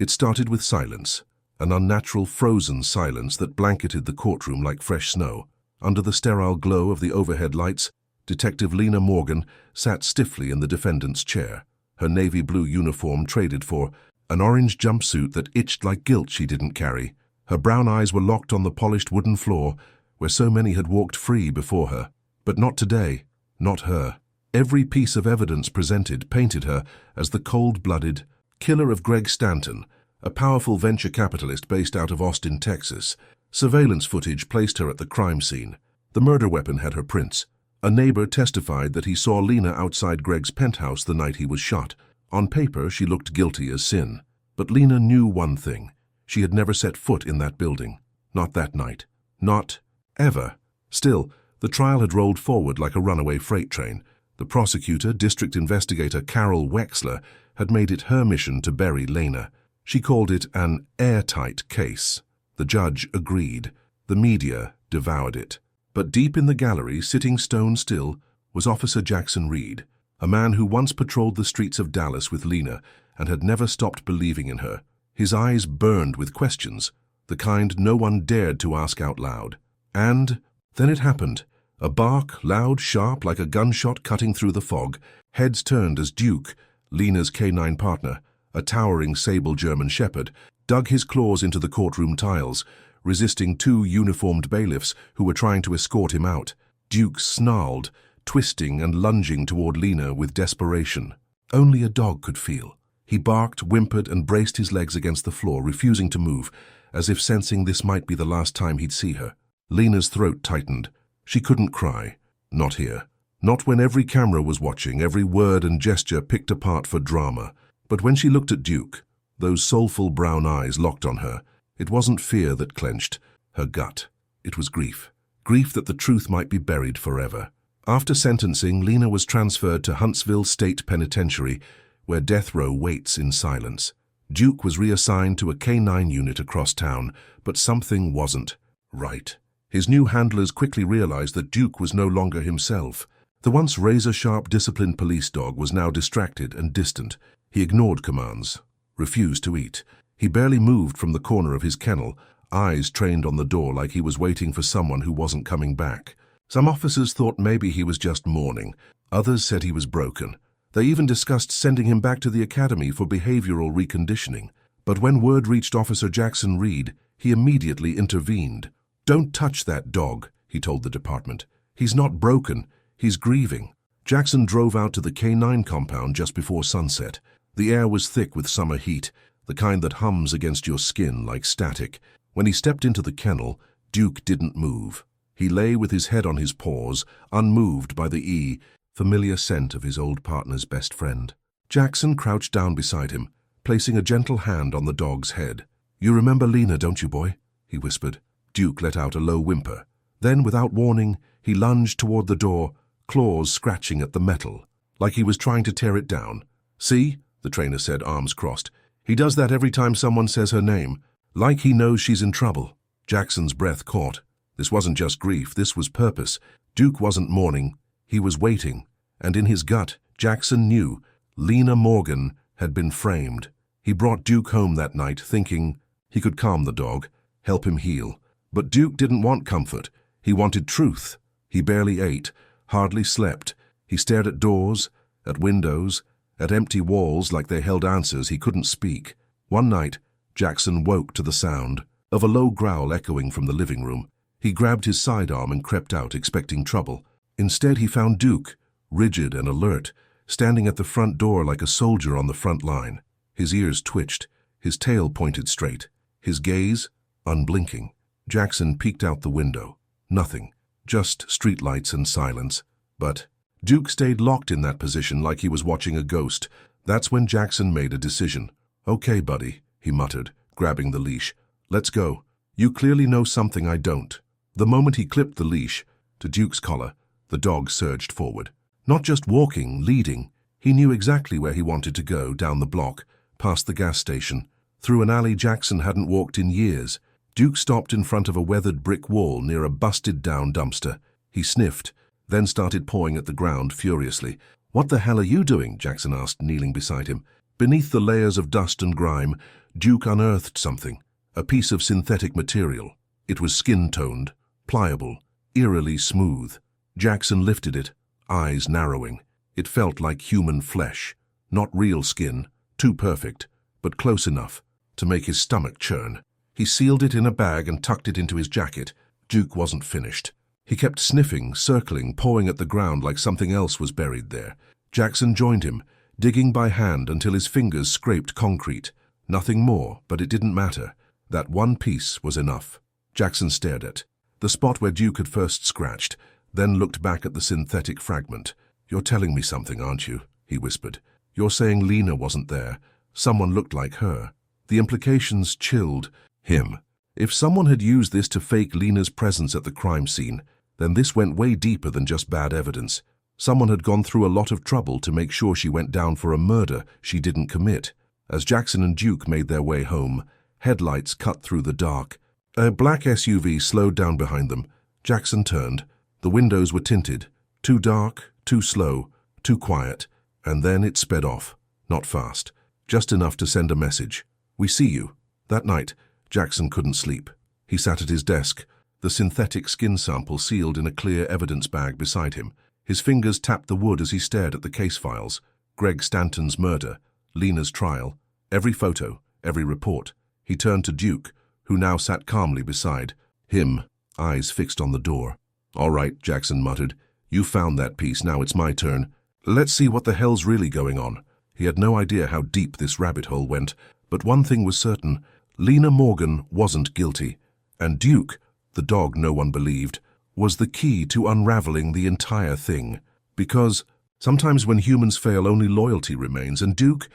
It started with silence, an unnatural frozen silence that blanketed the courtroom like fresh snow. Under the sterile glow of the overhead lights, Detective Lena Morgan sat stiffly in the defendant's chair, her navy blue uniform traded for an orange jumpsuit that itched like guilt she didn't carry. Her brown eyes were locked on the polished wooden floor where so many had walked free before her. But not today, not her. Every piece of evidence presented painted her as the cold-blooded killer of Greg Stanton, a powerful venture capitalist based out of Austin, Texas. Surveillance footage placed her at the crime scene. The murder weapon had her prints. A neighbor testified that he saw Lena outside Greg's penthouse the night he was shot. On paper, she looked guilty as sin. But Lena knew one thing. She had never set foot in that building. Not that night. Not ever. Still, the trial had rolled forward like a runaway freight train. The prosecutor, District Investigator Carol Wexler, had made it her mission to bury Lena. She called it an airtight case. The judge agreed. The media devoured it. But deep in the gallery, sitting stone still, was Officer Jackson Reed, a man who once patrolled the streets of Dallas with Lena and had never stopped believing in her. His eyes burned with questions, the kind no one dared to ask out loud. And then it happened. A bark, loud, sharp, like a gunshot cutting through the fog. Heads turned as Duke, Lena's canine partner, a towering sable German shepherd, dug his claws into the courtroom tiles, resisting two uniformed bailiffs who were trying to escort him out. Duke snarled, twisting and lunging toward Lena with desperation. Only a dog could feel. He barked, whimpered, and braced his legs against the floor, refusing to move, as if sensing this might be the last time he'd see her. Lena's throat tightened. She couldn't cry. Not here. Not when every camera was watching, every word and gesture picked apart for drama. But when she looked at Duke, those soulful brown eyes locked on her, it wasn't fear that clenched her gut. It was grief. Grief that the truth might be buried forever. After sentencing, Lena was transferred to Huntsville State Penitentiary, where death row waits in silence. Duke was reassigned to a K-9 unit across town, but something wasn't right. His new handlers quickly realized that Duke was no longer himself. The once razor-sharp, disciplined police dog was now distracted and distant. He ignored commands, refused to eat. He barely moved from the corner of his kennel, eyes trained on the door like he was waiting for someone who wasn't coming back. Some officers thought maybe he was just mourning. Others said he was broken. They even discussed sending him back to the academy for behavioral reconditioning. But when word reached Officer Jackson Reed, he immediately intervened. "Don't touch that dog," he told the department. "He's not broken. He's grieving." Jackson drove out to the K-9 compound just before sunset. The air was thick with summer heat, the kind that hums against your skin like static. When he stepped into the kennel, Duke didn't move. He lay with his head on his paws, unmoved by the familiar scent of his old partner's best friend. Jackson crouched down beside him, placing a gentle hand on the dog's head. "You remember Lena, don't you, boy?" he whispered. Duke let out a low whimper. Then, without warning, he lunged toward the door, claws scratching at the metal, like he was trying to tear it down. "See?" the trainer said, arms crossed. "He does that every time someone says her name, like he knows she's in trouble." Jackson's breath caught. This wasn't just grief, this was purpose. Duke wasn't mourning, he was waiting. And in his gut, Jackson knew Lena Morgan had been framed. He brought Duke home that night, thinking he could calm the dog, help him heal. But Duke didn't want comfort. He wanted truth. He barely ate, hardly slept. He stared at doors, at windows, at empty walls like they held answers. He couldn't speak. One night, Jackson woke to the sound of a low growl echoing from the living room. He grabbed his sidearm and crept out, expecting trouble. Instead, he found Duke, rigid and alert, standing at the front door like a soldier on the front line. His ears twitched, his tail pointed straight, his gaze unblinking. Jackson peeked out the window. Nothing, just streetlights and silence. But Duke stayed locked in that position like he was watching a ghost. That's when Jackson made a decision. "Okay, buddy," he muttered, grabbing the leash. "Let's go. You clearly know something I don't." The moment he clipped the leash to Duke's collar, the dog surged forward. Not just walking, leading. He knew exactly where he wanted to go, down the block, past the gas station, through an alley Jackson hadn't walked in years. Duke stopped in front of a weathered brick wall near a busted-down dumpster. He sniffed, then started pawing at the ground furiously. "What the hell are you doing?" Jackson asked, kneeling beside him. Beneath the layers of dust and grime, Duke unearthed something, a piece of synthetic material. It was skin-toned, pliable, eerily smooth. Jackson lifted it, eyes narrowing. It felt like human flesh, not real skin, too perfect, but close enough to make his stomach churn. He sealed it in a bag and tucked it into his jacket. Duke wasn't finished. He kept sniffing, circling, pawing at the ground like something else was buried there. Jackson joined him, digging by hand until his fingers scraped concrete. Nothing more, but it didn't matter. That one piece was enough. Jackson stared at the spot where Duke had first scratched, then looked back at the synthetic fragment. "You're telling me something, aren't you?" he whispered. "You're saying Lena wasn't there. Someone looked like her." The implications chilled him. If someone had used this to fake Lena's presence at the crime scene, then this went way deeper than just bad evidence. Someone had gone through a lot of trouble to make sure she went down for a murder she didn't commit. As Jackson and Duke made their way home, headlights cut through the dark. A black SUV slowed down behind them. Jackson turned. The windows were tinted. Too dark, too slow, too quiet. And then it sped off. Not fast. Just enough to send a message. "We see you." That night, Jackson couldn't sleep. He sat at his desk, the synthetic skin sample sealed in a clear evidence bag beside him. His fingers tapped the wood as he stared at the case files. Greg Stanton's murder, Lena's trial, every photo, every report. He turned to Duke, who now sat calmly beside him, eyes fixed on the door. "All right," Jackson muttered. "You found that piece, now it's my turn. Let's see what the hell's really going on." He had no idea how deep this rabbit hole went, but one thing was certain. Lena Morgan wasn't guilty, and Duke, the dog no one believed, was the key to unraveling the entire thing. Because sometimes when humans fail, only loyalty remains, and Duke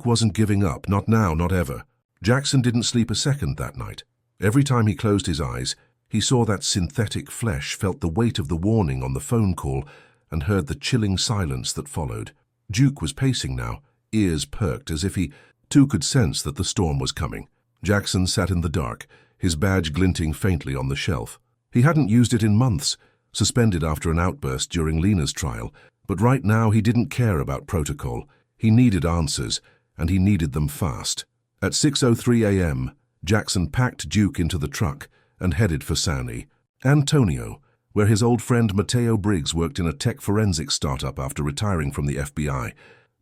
wasn't giving up, not now, not ever. Jackson didn't sleep a second that night. Every time he closed his eyes, he saw that synthetic flesh, felt the weight of the warning on the phone call, and heard the chilling silence that followed. Duke was pacing now, ears perked, as if he too could sense that the storm was coming. Jackson sat in the dark, his badge glinting faintly on the shelf. He hadn't used it in months, suspended after an outburst during Lena's trial, but right now he didn't care about protocol. He needed answers, and he needed them fast. At 6:03 a.m., Jackson packed Duke into the truck and headed for San Antonio, where his old friend Mateo Briggs worked in a tech forensics startup after retiring from the FBI.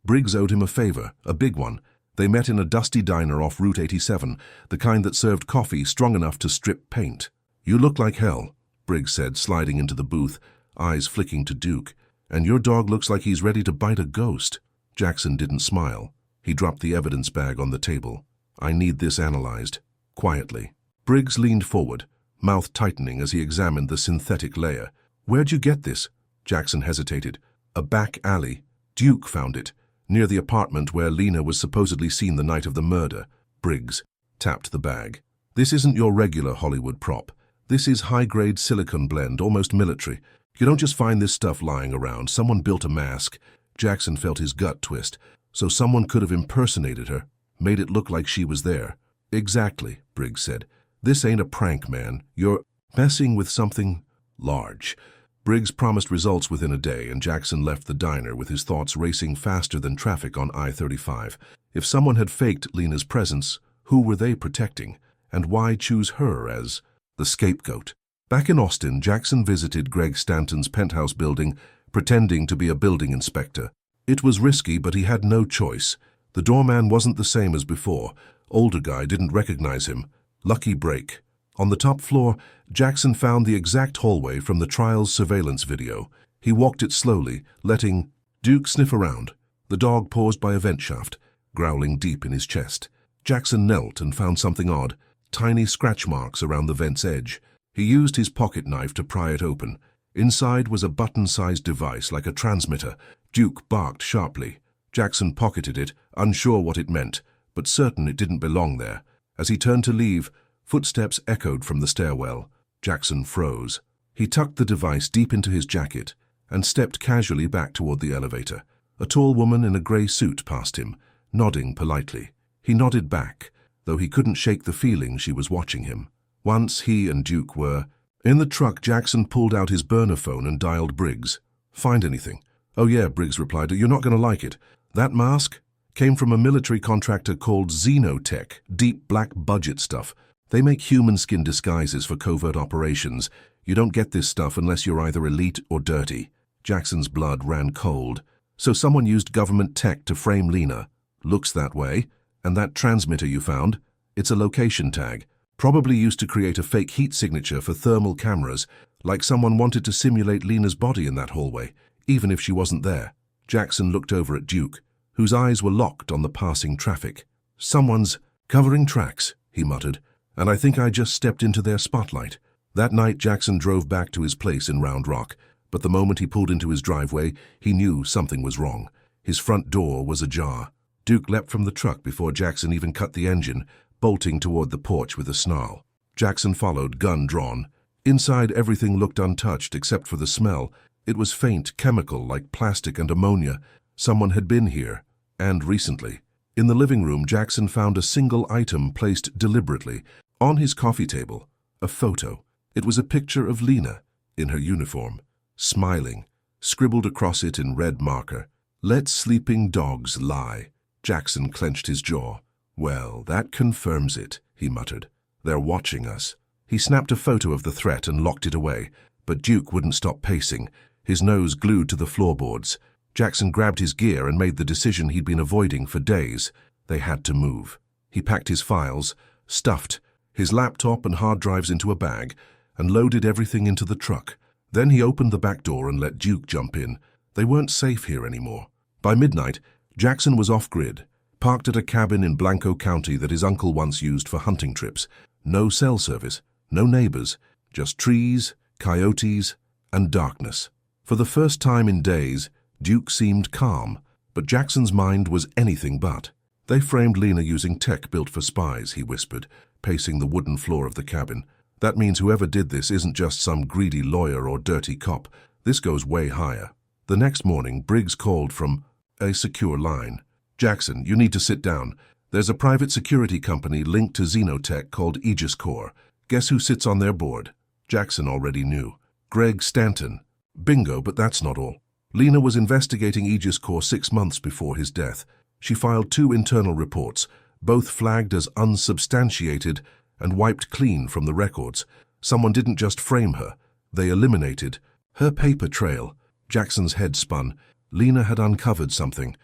Briggs owed him a favor, a big one. They met in a dusty diner off Route 87, the kind that served coffee strong enough to strip paint. "You look like hell," Briggs said, sliding into the booth, eyes flicking to Duke. "And your dog looks like he's ready to bite a ghost." Jackson didn't smile. He dropped the evidence bag on the table. "I need this analyzed." Quietly. Briggs leaned forward, mouth tightening as he examined the synthetic layer. "Where'd you get this?" Jackson hesitated. "A back alley. Duke found it, near the apartment where Lena was supposedly seen the night of the murder." Briggs tapped the bag. "This isn't your regular Hollywood prop. This is high-grade silicon blend, almost military. You don't just find this stuff lying around. Someone built a mask." Jackson felt his gut twist. "So someone could have impersonated her, made it look like she was there." "Exactly," Briggs said. "This ain't a prank, man. You're messing with something large." Briggs promised results within a day, and Jackson left the diner with his thoughts racing faster than traffic on I-35. If someone had faked Lena's presence, who were they protecting? And why choose her as the scapegoat? Back in Austin, Jackson visited Greg Stanton's penthouse building, pretending to be a building inspector. It was risky, but he had no choice. The doorman wasn't the same as before. Older guy didn't recognize him. Lucky break. On the top floor, Jackson found the exact hallway from the trial's surveillance video. He walked it slowly, letting Duke sniff around. The dog paused by a vent shaft, growling deep in his chest. Jackson knelt and found something odd, tiny scratch marks around the vent's edge. He used his pocket knife to pry it open. Inside was a button-sized device like a transmitter. Duke barked sharply. Jackson pocketed it, unsure what it meant, but certain it didn't belong there. As he turned to leave, footsteps echoed from the stairwell. Jackson froze. He tucked the device deep into his jacket and stepped casually back toward the elevator. A tall woman in a gray suit passed him, nodding politely. He nodded back, though he couldn't shake the feeling she was watching him. Once he and Duke were in the truck, Jackson pulled out his burner phone and dialed Briggs. "Find anything?" "Oh yeah," Briggs replied. "You're not going to like it. That mask? Came from a military contractor called Xenotech, deep black budget stuff. They make human skin disguises for covert operations. You don't get this stuff unless you're either elite or dirty. Jackson's blood ran cold. So someone used government tech to frame Lena. Looks that way. And that transmitter you found? It's a location tag. Probably used to create a fake heat signature for thermal cameras, like someone wanted to simulate Lena's body in that hallway, even if she wasn't there. Jackson looked over at Duke, whose eyes were locked on the passing traffic. Someone's covering tracks, he muttered, and I think I just stepped into their spotlight. That night, Jackson drove back to his place in Round Rock, but the moment he pulled into his driveway, he knew something was wrong. His front door was ajar. Duke leapt from the truck before Jackson even cut the engine, bolting toward the porch with a snarl. Jackson followed, gun drawn. Inside, everything looked untouched except for the smell. It was faint, chemical, like plastic and ammonia. Someone had been here, and recently. In the living room, Jackson found a single item placed deliberately on his coffee table, a photo. It was a picture of Lena, in her uniform, smiling, scribbled across it in red marker. "Let sleeping dogs lie." Jackson clenched his jaw. "Well, that confirms it," he muttered. "They're watching us." He snapped a photo of the threat and locked it away, but Duke wouldn't stop pacing, his nose glued to the floorboards. Jackson grabbed his gear and made the decision he'd been avoiding for days. They had to move. He packed his files, stuffed his laptop and hard drives into a bag, and loaded everything into the truck. Then he opened the back door and let Duke jump in. They weren't safe here anymore. By midnight, Jackson was off-grid, parked at a cabin in Blanco County that his uncle once used for hunting trips. No cell service, no neighbors, just trees, coyotes, and darkness. For the first time in days, Duke seemed calm, but Jackson's mind was anything but. "They framed Lena using tech built for spies," he whispered, pacing the wooden floor of the cabin. "That means whoever did this isn't just some greedy lawyer or dirty cop. This goes way higher." The next morning, Briggs called from a secure line. "Jackson, you need to sit down. There's a private security company linked to Xenotech called Aegis Corps. Guess who sits on their board?" Jackson already knew. Greg Stanton. Bingo, but that's not all. Lena was investigating Aegis Corps 6 months before his death. She filed 2 internal reports, both flagged as unsubstantiated and wiped clean from the records. Someone didn't just frame her, they eliminated her paper trail. Jackson's head spun. Lena had uncovered something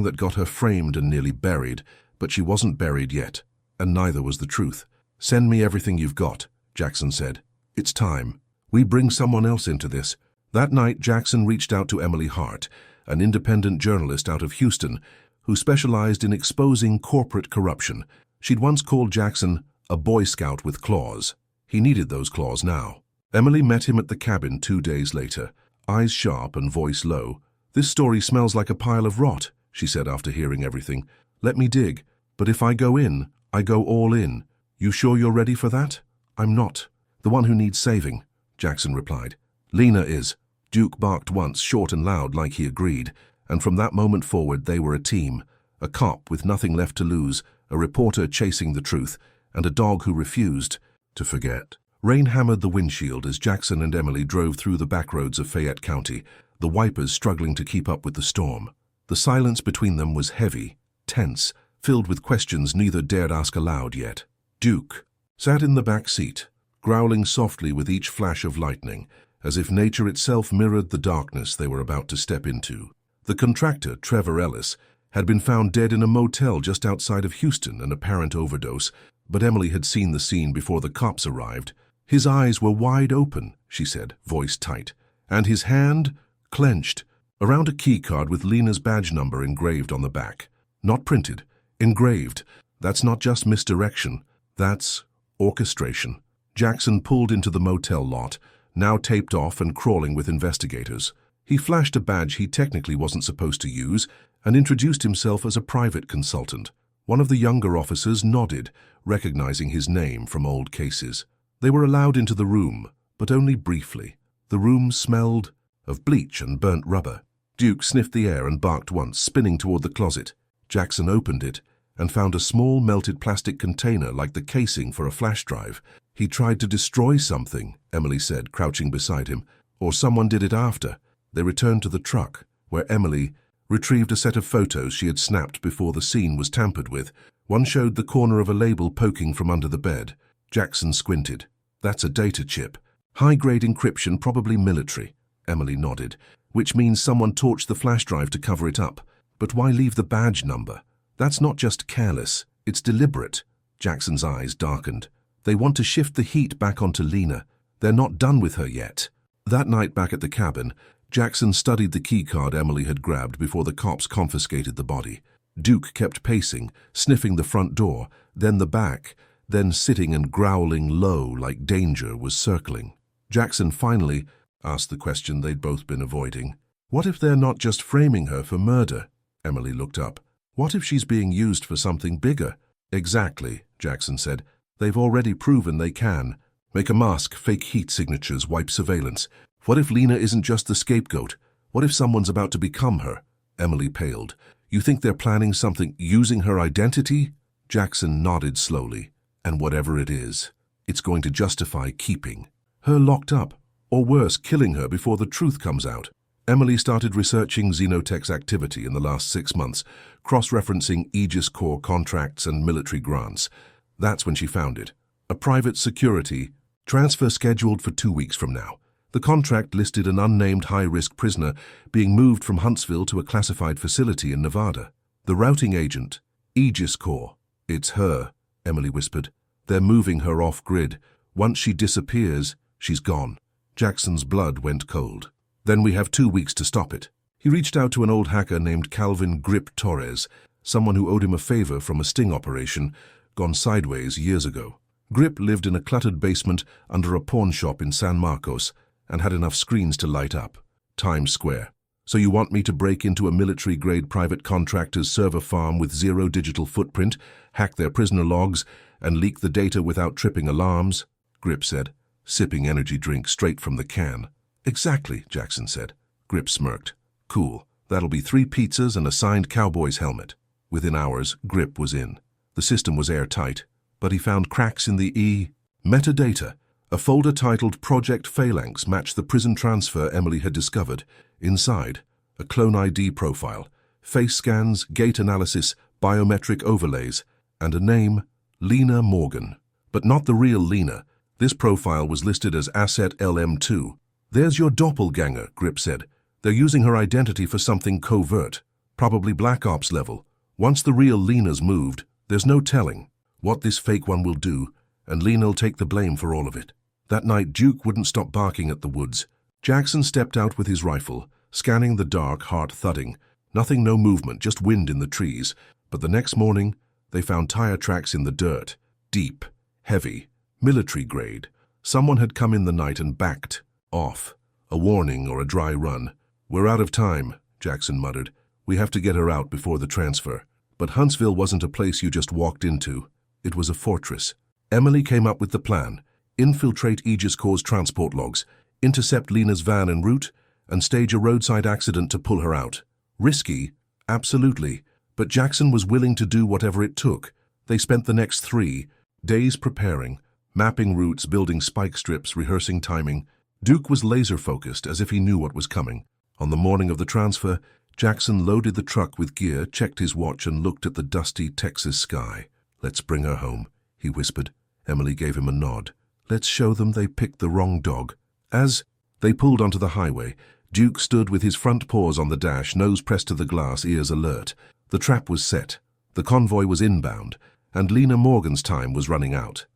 that got her framed and nearly buried, but she wasn't buried yet, and neither was the truth. "Send me everything you've got," Jackson said. "It's time. We bring someone else into this." That night, Jackson reached out to Emily Hart, an independent journalist out of Houston, who specialized in exposing corporate corruption. She'd once called Jackson a Boy Scout with claws. He needed those claws now. Emily met him at the cabin 2 days later, eyes sharp and voice low. "This story smells like a pile of rot," she said after hearing everything. "Let me dig, but if I go in, I go all in. You sure you're ready for that?" "I'm not. The one who needs saving," Jackson replied. "Lena is." Duke barked once, short and loud, like he agreed, and from that moment forward they were a team. A cop with nothing left to lose, a reporter chasing the truth, and a dog who refused to forget. Rain hammered the windshield as Jackson and Emily drove through the back roads of Fayette County, the wipers struggling to keep up with the storm. The silence between them was heavy, tense, filled with questions neither dared ask aloud yet. Duke sat in the back seat, growling softly with each flash of lightning, as if nature itself mirrored the darkness they were about to step into. The contractor, Trevor Ellis, had been found dead in a motel just outside of Houston, an apparent overdose, but Emily had seen the scene before the cops arrived. "His eyes were wide open," she said, voice tight, "and his hand clenched around a keycard with Lena's badge number engraved on the back. Not printed, engraved. That's not just misdirection, that's orchestration." Jackson pulled into the motel lot, now taped off and crawling with investigators. He flashed a badge he technically wasn't supposed to use and introduced himself as a private consultant. One of the younger officers nodded, recognizing his name from old cases. They were allowed into the room, but only briefly. The room smelled of bleach and burnt rubber. Duke sniffed the air and barked once, spinning toward the closet. Jackson opened it and found a small melted plastic container like the casing for a flash drive. "He tried to destroy something," Emily said, crouching beside him. "Or someone did it after." They returned to the truck, where Emily retrieved a set of photos she had snapped before the scene was tampered with. One showed the corner of a label poking from under the bed. Jackson squinted. That's a data chip. High-grade encryption, probably military. Emily nodded. Which means someone torched the flash drive to cover it up. But why leave the badge number? That's not just careless, it's deliberate. Jackson's eyes darkened. They want to shift the heat back onto Lena. They're not done with her yet. That night back at the cabin, Jackson studied the keycard Emily had grabbed before the cops confiscated the body. Duke kept pacing, sniffing the front door, then the back, then sitting and growling low like danger was circling. Jackson finally asked the question they'd both been avoiding. What if they're not just framing her for murder? Emily looked up. What if she's being used for something bigger? Exactly, Jackson said. They've already proven they can. Make a mask, fake heat signatures, wipe surveillance. What if Lena isn't just the scapegoat? What if someone's about to become her? Emily paled. You think they're planning something using her identity? Jackson nodded slowly. And whatever it is, it's going to justify keeping her locked up, or worse, killing her before the truth comes out. Emily started researching Xenotech's activity in the last 6 months, cross-referencing Aegis Corps contracts and military grants. That's when she found it. A private security transfer scheduled for 2 weeks from now. The contract listed an unnamed high-risk prisoner being moved from Huntsville to a classified facility in Nevada. The routing agent, Aegis Corps. It's her, Emily whispered. They're moving her off-grid. Once she disappears, she's gone. Jackson's blood went cold. Then we have 2 weeks to stop it. He reached out to an old hacker named Calvin Grip Torres, someone who owed him a favor from a sting operation gone sideways years ago. Grip lived in a cluttered basement under a pawn shop in San Marcos and had enough screens to light up. Times Square. So you want me to break into a military-grade private contractor's server farm with zero digital footprint, hack their prisoner logs, and leak the data without tripping alarms? Grip said, sipping energy drink straight from the can. Exactly, Jackson said. Grip smirked. Cool. That'll be 3 pizzas and a signed cowboy's helmet. Within hours, Grip was in. The system was airtight, but he found cracks in the metadata. A folder titled Project Phalanx matched the prison transfer Emily had discovered. Inside, a clone ID profile, face scans, gait analysis, biometric overlays, and a name, Lena Morgan. But not the real Lena. This profile was listed as Asset LM2. There's your doppelganger, Grip said. They're using her identity for something covert, probably Black Ops level. Once the real Lena's moved, there's no telling what this fake one will do, and Lena'll take the blame for all of it. That night, Duke wouldn't stop barking at the woods. Jackson stepped out with his rifle, scanning the dark, heart thudding. Nothing, no movement, just wind in the trees. But the next morning, they found tire tracks in the dirt. Deep, heavy, military grade. Someone had come in the night and backed off. A warning or a dry run. We're out of time, Jackson muttered. We have to get her out before the transfer. But Huntsville wasn't a place you just walked into. It was a fortress. Emily came up with the plan. Infiltrate Aegis Corps' transport logs, intercept Lena's van en route, and stage a roadside accident to pull her out. Risky, absolutely, but Jackson was willing to do whatever it took. They spent the next 3 days preparing, mapping routes, building spike strips, rehearsing timing. Duke was laser-focused, as if he knew what was coming. On the morning of the transfer, Jackson loaded the truck with gear, checked his watch, and looked at the dusty Texas sky. Let's bring her home, he whispered. Emily gave him a nod. Let's show them they picked the wrong dog. As they pulled onto the highway, Duke stood with his front paws on the dash, nose pressed to the glass, ears alert. The trap was set. The convoy was inbound, and Lena Morgan's time was running out.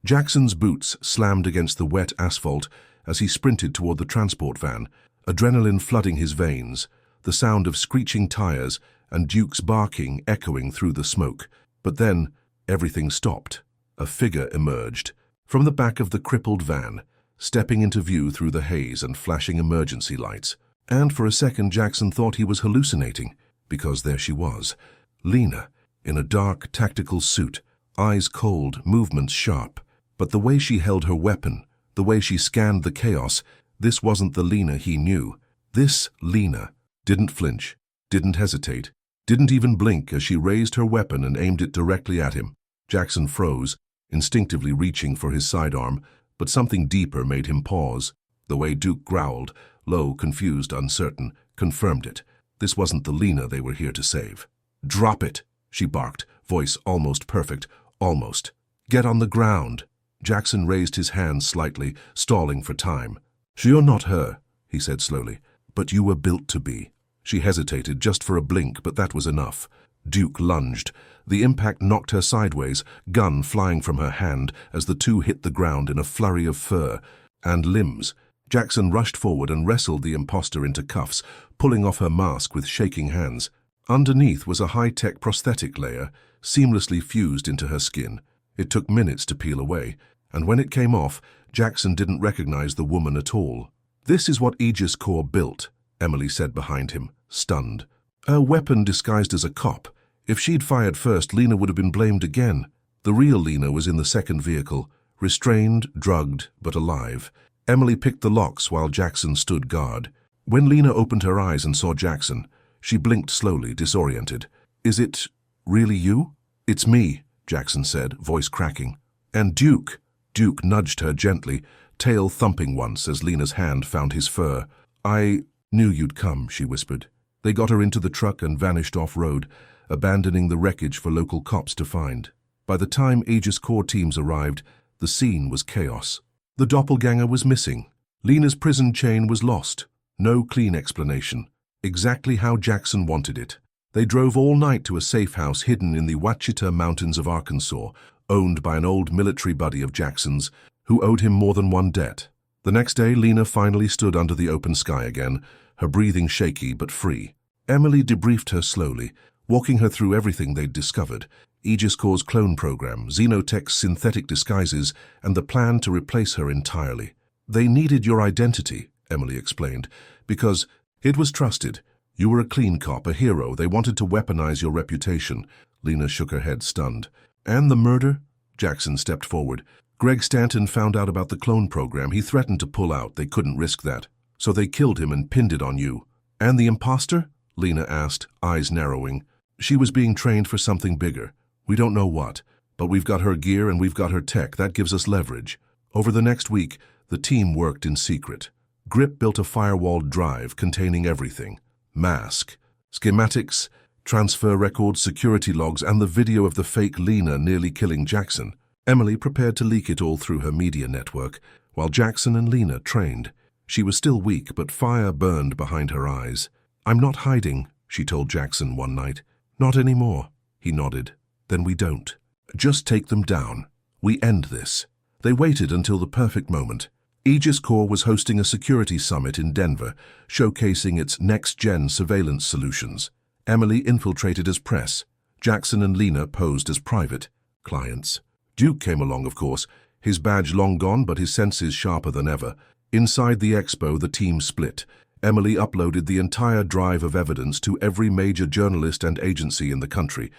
Jackson's boots slammed against the wet asphalt as he sprinted toward the transport van, adrenaline flooding his veins, the sound of screeching tires and Duke's barking echoing through the smoke. But then, everything stopped. A figure emerged from the back of the crippled van, stepping into view through the haze and flashing emergency lights. And for a second Jackson thought he was hallucinating, because there she was, Lena, in a dark tactical suit, eyes cold, movements sharp. But the way she held her weapon, the way she scanned the chaos, this wasn't the Lena he knew. This Lena didn't flinch, didn't hesitate, didn't even blink as she raised her weapon and aimed it directly at him. Jackson froze, instinctively reaching for his sidearm, but something deeper made him pause. The way Duke growled, low, confused, uncertain, confirmed it. This wasn't the Lena they were here to save. "Drop it," she barked, voice almost perfect. Almost. "Get on the ground." Jackson raised his hands slightly, stalling for time. "You're not her," he said slowly, "but you were built to be." She hesitated just for a blink, but that was enough. Duke lunged. The impact knocked her sideways, gun flying from her hand as the two hit the ground in a flurry of fur and limbs. Jackson rushed forward and wrestled the imposter into cuffs, pulling off her mask with shaking hands. Underneath was a high-tech prosthetic layer, seamlessly fused into her skin. It took minutes to peel away, and when it came off, Jackson didn't recognize the woman at all. "This is what Aegis Corps built," Emily said behind him, stunned. "A weapon disguised as a cop. If she'd fired first, Lena would have been blamed again." The real Lena was in the second vehicle, restrained, drugged, but alive. Emily picked the locks while Jackson stood guard. When Lena opened her eyes and saw Jackson, she blinked slowly, disoriented. "Is it really you?" "It's me," Jackson said, voice cracking. "And Duke." Duke nudged her gently, tail thumping once as Lena's hand found his fur. "I knew you'd come," she whispered. They got her into the truck and vanished off-road, abandoning the wreckage for local cops to find. By the time Aegis Corps teams arrived, the scene was chaos. The doppelganger was missing. Lena's prison chain was lost. No clean explanation. Exactly how Jackson wanted it. They drove all night to a safe house hidden in the Ouachita Mountains of Arkansas, owned by an old military buddy of Jackson's, who owed him more than one debt. The next day, Lena finally stood under the open sky again, her breathing shaky but free. Emily debriefed her slowly, walking her through everything they'd discovered: Aegis Corps' clone program, Xenotech's synthetic disguises, and the plan to replace her entirely. "They needed your identity," Emily explained, "because it was trusted. You were a clean cop, a hero. They wanted to weaponize your reputation." Lena shook her head, stunned. "And the murder?" Jackson stepped forward. "Greg Stanton found out about the clone program. He threatened to pull out. They couldn't risk that. So they killed him and pinned it on you." "And the imposter?" Lena asked, eyes narrowing. "She was being trained for something bigger. We don't know what, but we've got her gear and we've got her tech. That gives us leverage." Over the next week, the team worked in secret. Grip built a firewalled drive containing everything: mask, schematics, transfer records, security logs, and the video of the fake Lena nearly killing Jackson. Emily prepared to leak it all through her media network, while Jackson and Lena trained. She was still weak, but fire burned behind her eyes. "I'm not hiding," she told Jackson one night. "Not anymore." He nodded. "Then we don't. Just take them down. We end this." They waited until the perfect moment. Aegis Corps was hosting a security summit in Denver, showcasing its next-gen surveillance solutions. Emily infiltrated as press. Jackson and Lena posed as private clients. Duke came along, of course, his badge long gone but his senses sharper than ever. Inside the expo, the team split. Emily uploaded the entire drive of evidence to every major journalist and agency in the country.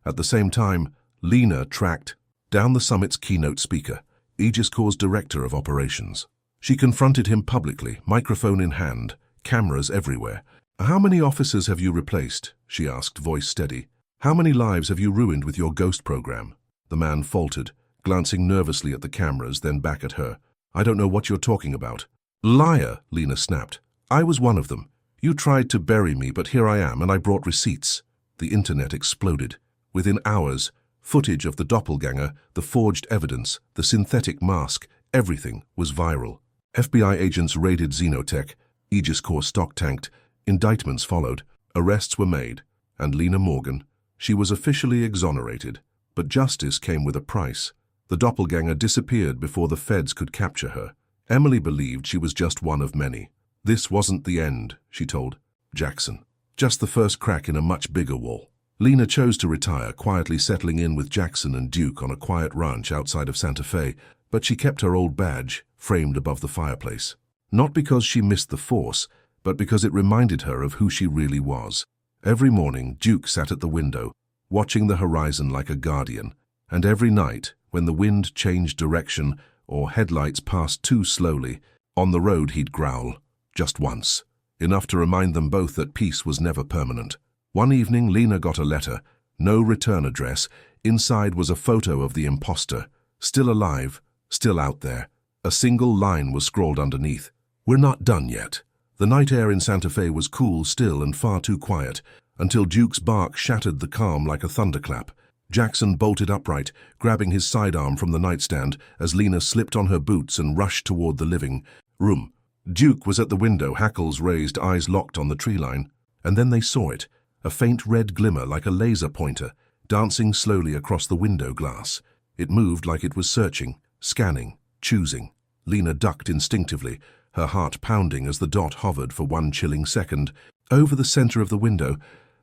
At the same time, Lena tracked down the summit's keynote speaker, Aegis Corps' director of operations. She confronted him publicly, microphone in hand, cameras everywhere. "How many officers have you replaced?" she asked, voice steady. "How many lives have you ruined with your ghost program?" The man faltered, glancing nervously at the cameras, then back at her. "I don't know what you're talking about." "Liar," Lena snapped. "I was one of them. You tried to bury me, but here I am, and I brought receipts." The internet exploded. Within hours, footage of the doppelganger, the forged evidence, the synthetic mask, everything was viral. FBI agents raided Xenotech, Aegis Corps stock tanked, indictments followed, arrests were made, and Lena Morgan, she was officially exonerated. But justice came with a price. The doppelganger disappeared before the feds could capture her. Emily believed she was just one of many. "This wasn't the end," she told Jackson. "Just the first crack in a much bigger wall." Lena chose to retire, quietly settling in with Jackson and Duke on a quiet ranch outside of Santa Fe, but she kept her old badge framed above the fireplace. Not because she missed the force, but because it reminded her of who she really was. Every morning, Duke sat at the window, watching the horizon like a guardian, and every night, when the wind changed direction or headlights passed too slowly, on the road he'd growl, just once, enough to remind them both that peace was never permanent. One evening, Lena got a letter, no return address. Inside was a photo of the imposter, still alive, still out there. A single line was scrawled underneath: "We're not done yet. The night air in Santa Fe was cool, still, and far too quiet, until Duke's bark shattered the calm like a thunderclap. Jackson bolted upright, grabbing his sidearm from the nightstand as Lena slipped on her boots and rushed toward the living room. Duke was at the window, hackles raised, eyes locked on the tree line. And then they saw it, a faint red glimmer like a laser pointer, dancing slowly across the window glass. It moved like it was searching, scanning, choosing. Lena ducked instinctively, her heart pounding as the dot hovered for one chilling second over the center of the window,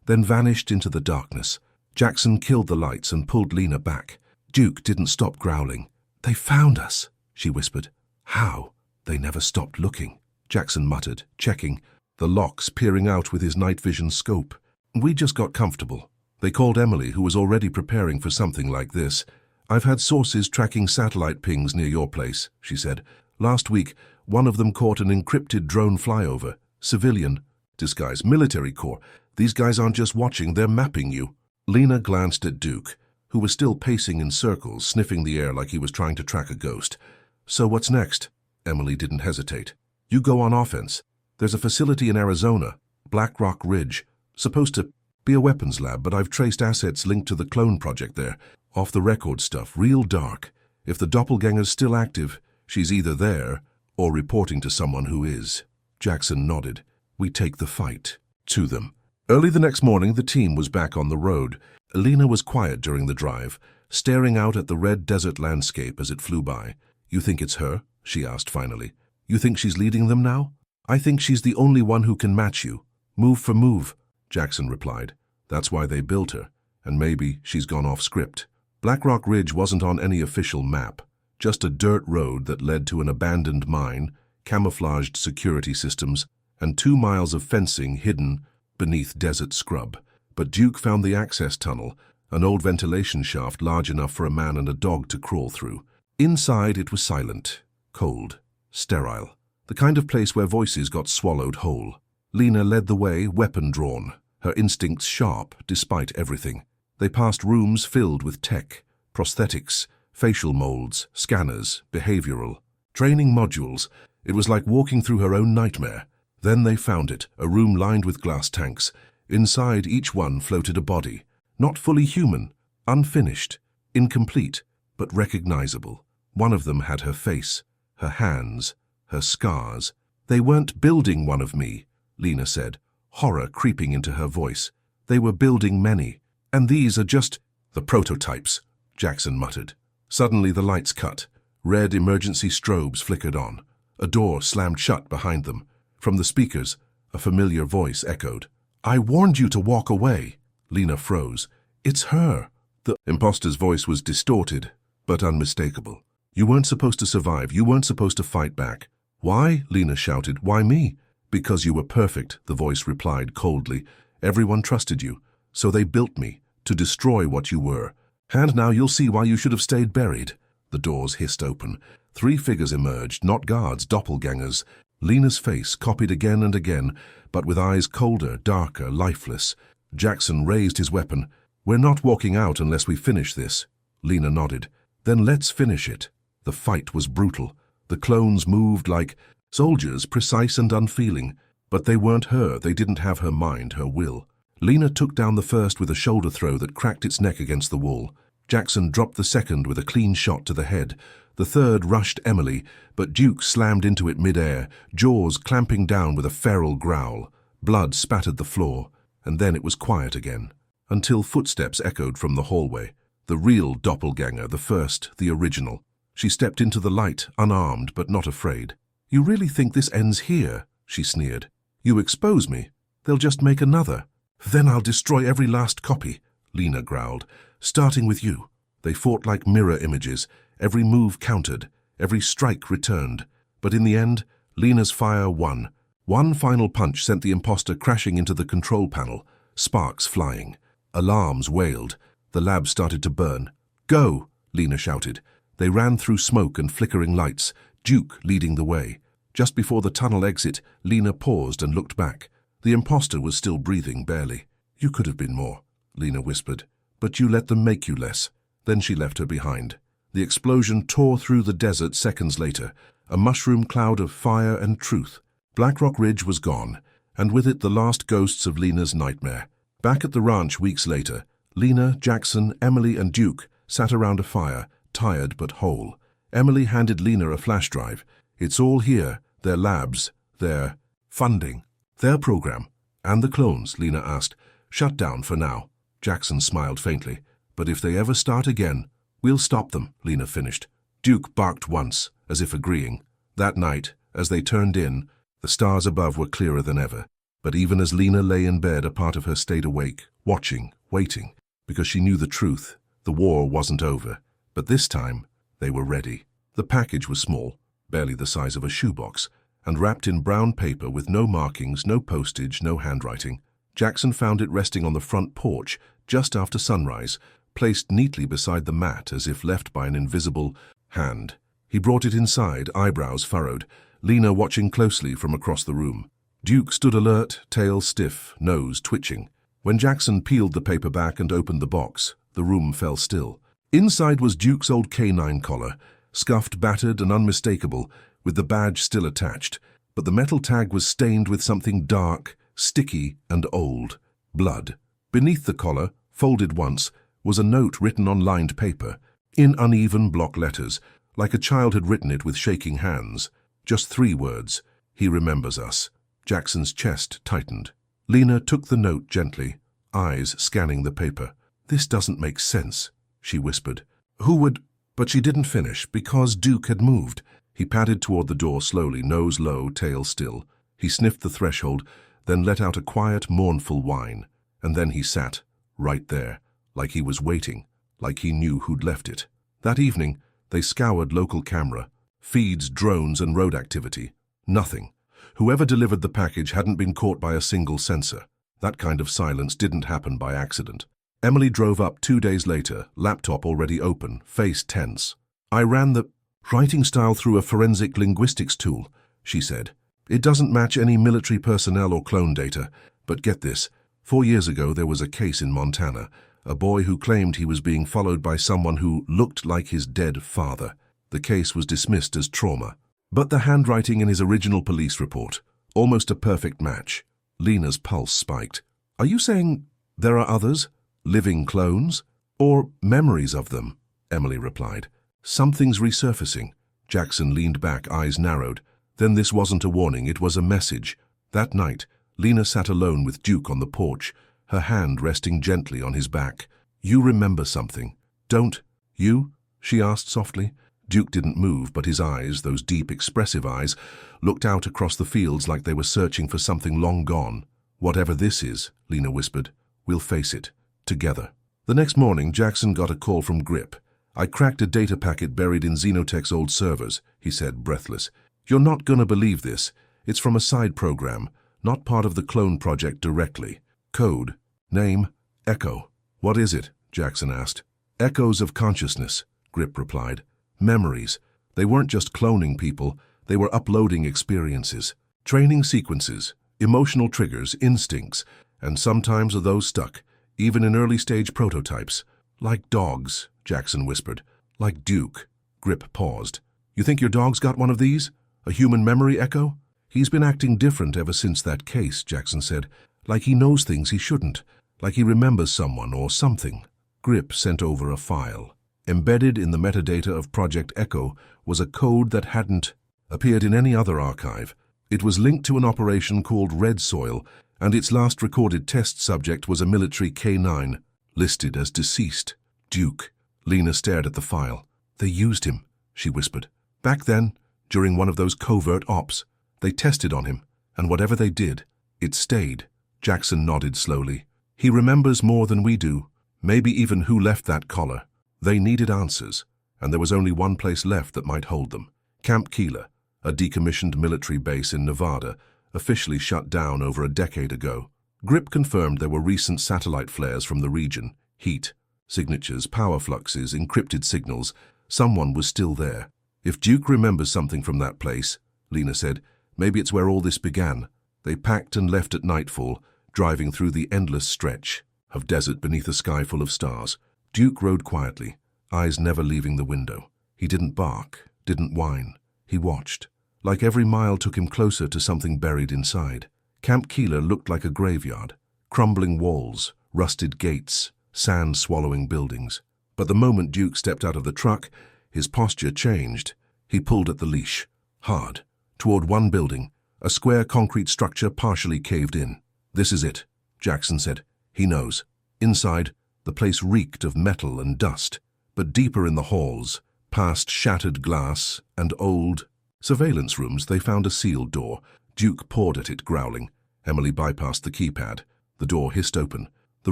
then vanished into the darkness. Jackson killed the lights and pulled Lena back. Duke didn't stop growling. "They found us," she whispered. "How?" "They never stopped looking," Jackson muttered, checking, the locks peering out with his night vision scope. "We just got comfortable. They called Emily, who was already preparing for something like this. I've had sources tracking satellite pings near your place," she said. "Last week, one of them caught an encrypted drone flyover. Civilian, disguise, military corps. These guys aren't just watching, they're mapping you." Lena glanced at Duke, who was still pacing in circles, sniffing the air like he was trying to track a ghost. "So what's next?" Emily didn't hesitate. "You go on offense. There's a facility in Arizona, Black Rock Ridge, supposed to be a weapons lab, but I've traced assets linked to the clone project there. Off-the-record stuff, real dark. If the doppelganger's still active, she's either there or reporting to someone who is." Jackson nodded. "We take the fight to them." Early the next morning, the team was back on the road. Lena was quiet during the drive, staring out at the red desert landscape as it flew by. "You think it's her?" she asked finally. "You think she's leading them now?" "I think she's the only one who can match you. Move for move," Jackson replied. "That's why they built her, and maybe she's gone off script." Black Rock Ridge wasn't on any official map, just a dirt road that led to an abandoned mine, camouflaged security systems, and 2 miles of fencing hidden beneath desert scrub. But Duke found the access tunnel, an old ventilation shaft large enough for a man and a dog to crawl through. Inside it was silent, cold, sterile, the kind of place where voices got swallowed whole. Lena led the way, weapon drawn, her instincts sharp despite everything. They passed rooms filled with tech, prosthetics, facial molds, scanners, behavioral, training modules. It was like walking through her own nightmare. Then they found it, a room lined with glass tanks. Inside each one floated a body, not fully human, unfinished, incomplete, but recognizable. One of them had her face, her hands, her scars. "They weren't building one of me," Lena said, horror creeping into her voice. "They were building many. And these are just the prototypes," Jackson muttered. Suddenly the lights cut. Red emergency strobes flickered on. A door slammed shut behind them. From the speakers, a familiar voice echoed. "I warned you to walk away." Lena froze. "It's her." The imposter's voice was distorted, but unmistakable. "You weren't supposed to survive. You weren't supposed to fight back." "Why?" Lena shouted. "Why me?" "Because you were perfect," the voice replied coldly. "Everyone trusted you. So they built me, to destroy what you were. And now you'll see why you should have stayed buried." The doors hissed open. 3 figures emerged, not guards, doppelgangers. Lena's face copied again and again, but with eyes colder, darker, lifeless. Jackson raised his weapon. "We're not walking out unless we finish this." Lena nodded. "Then let's finish it." The fight was brutal. The clones moved like soldiers, precise and unfeeling. But they weren't her. They didn't have her mind, her will. Lena took down the first with a shoulder throw that cracked its neck against the wall. Jackson dropped the second with a clean shot to the head. The third rushed Emily, but Duke slammed into it mid-air, jaws clamping down with a feral growl. Blood spattered the floor, and then it was quiet again, until footsteps echoed from the hallway. The real doppelganger, the first, the original. She stepped into the light, unarmed but not afraid. "You really think this ends here?" she sneered. "You expose me. They'll just make another." "Then I'll destroy every last copy," Lena growled, "starting with you." They fought like mirror images. Every move countered, every strike returned. But in the end, Lena's fire won. One final punch sent the imposter crashing into the control panel, sparks flying. Alarms wailed. The lab started to burn. "Go!" Lena shouted. They ran through smoke and flickering lights, Duke leading the way. Just before the tunnel exit, Lena paused and looked back. The imposter was still breathing, barely. "You could have been more," Lena whispered. "But you let them make you less." Then she left her behind. The explosion tore through the desert seconds later, a mushroom cloud of fire and truth. Blackrock Ridge was gone, and with it the last ghosts of Lena's nightmare. Back at the ranch weeks later, Lena, Jackson, Emily and Duke sat around a fire, tired but whole. Emily handed Lena a flash drive. It's all here, their labs, their funding, their program. And the clones, Lena asked. Shut down for now. Jackson smiled faintly. But if they ever start again, we'll stop them, Lena finished. Duke barked once, as if agreeing. That night, as they turned in, the stars above were clearer than ever. But even as Lena lay in bed, a part of her stayed awake, watching, waiting, because she knew the truth. The war wasn't over. But this time, they were ready. The package was small, barely the size of a shoebox, and wrapped in brown paper with no markings, no postage, no handwriting. Jackson found it resting on the front porch just after sunrise, placed neatly beside the mat as if left by an invisible hand. He brought it inside, eyebrows furrowed, Lena watching closely from across the room. Duke stood alert, tail stiff, nose twitching. When Jackson peeled the paper back and opened the box, the room fell still. Inside was Duke's old K9 collar, scuffed, battered and unmistakable, with the badge still attached, but the metal tag was stained with something dark, sticky and old. Blood. Beneath the collar, folded once, was a note written on lined paper, in uneven block letters, like a child had written it with shaking hands. Just 3 words. He remembers us. Jackson's chest tightened. Lena took the note gently, eyes scanning the paper. This doesn't make sense, she whispered. Who would... But she didn't finish, because Duke had moved. He padded toward the door slowly, nose low, tail still. He sniffed the threshold, then let out a quiet, mournful whine. And then he sat, right there, like he was waiting, like he knew who'd left it. That evening, they scoured local camera, feeds, drones and road activity. Nothing. Whoever delivered the package hadn't been caught by a single sensor. That kind of silence didn't happen by accident. Emily drove up 2 days later, laptop already open, face tense. I ran the writing style through a forensic linguistics tool, she said. It doesn't match any military personnel or clone data, but get this. 4 years ago there was a case in Montana, a boy who claimed he was being followed by someone who looked like his dead father. The case was dismissed as trauma. But the handwriting in his original police report, almost a perfect match. Lena's pulse spiked. Are you saying there are others? Living clones? Or memories of them? Emily replied. Something's resurfacing. Jackson leaned back, eyes narrowed. Then this wasn't a warning, it was a message. That night, Lena sat alone with Duke on the porch, her hand resting gently on his back. You remember something, don't you? She asked softly. Duke didn't move, but his eyes, those deep, expressive eyes, looked out across the fields like they were searching for something long gone. Whatever this is, Lena whispered, we'll face it, together. The next morning, Jackson got a call from Grip. I cracked a data packet buried in Xenotech's old servers, he said, breathless. You're not gonna believe this. It's from a side program, not part of the clone project directly. Code. Name. Echo. What is it? Jackson asked. Echoes of consciousness, Grip replied. Memories. They weren't just cloning people, they were uploading experiences. Training sequences, emotional triggers, instincts, and sometimes are those stuck, even in early-stage prototypes. Like dogs, Jackson whispered. Like Duke. Grip paused. You think your dog's got one of these? A human memory echo? He's been acting different ever since that case, Jackson said. Like he knows things he shouldn't. Like he remembers someone or something. Grip sent over a file. Embedded in the metadata of Project Echo was a code that hadn't appeared in any other archive. It was linked to an operation called Red Soil, and its last recorded test subject was a military K9, listed as deceased. Duke. Lena stared at the file. They used him, she whispered. Back then, during one of those covert ops, they tested on him, and whatever they did, it stayed. Jackson nodded slowly. He remembers more than we do, maybe even who left that collar. They needed answers, and there was only one place left that might hold them. Camp Keeler, a decommissioned military base in Nevada, officially shut down over a decade ago. Grip confirmed there were recent satellite flares from the region. Heat, signatures, power fluxes, encrypted signals. Someone was still there. If Duke remembers something from that place, Lena said, maybe it's where all this began. They packed and left at nightfall, driving through the endless stretch of desert beneath a sky full of stars. Duke rode quietly, eyes never leaving the window. He didn't bark, didn't whine. He watched, like every mile took him closer to something buried inside. Camp Keeler looked like a graveyard. Crumbling walls, rusted gates, sand-swallowing buildings. But the moment Duke stepped out of the truck, his posture changed. He pulled at the leash, hard, toward one building, a square concrete structure partially caved in. "This is it," Jackson said. "He knows." Inside, the place reeked of metal and dust, but deeper in the halls, past shattered glass and old surveillance rooms, they found a sealed door. Duke pawed at it, growling. Emily bypassed the keypad. The door hissed open. The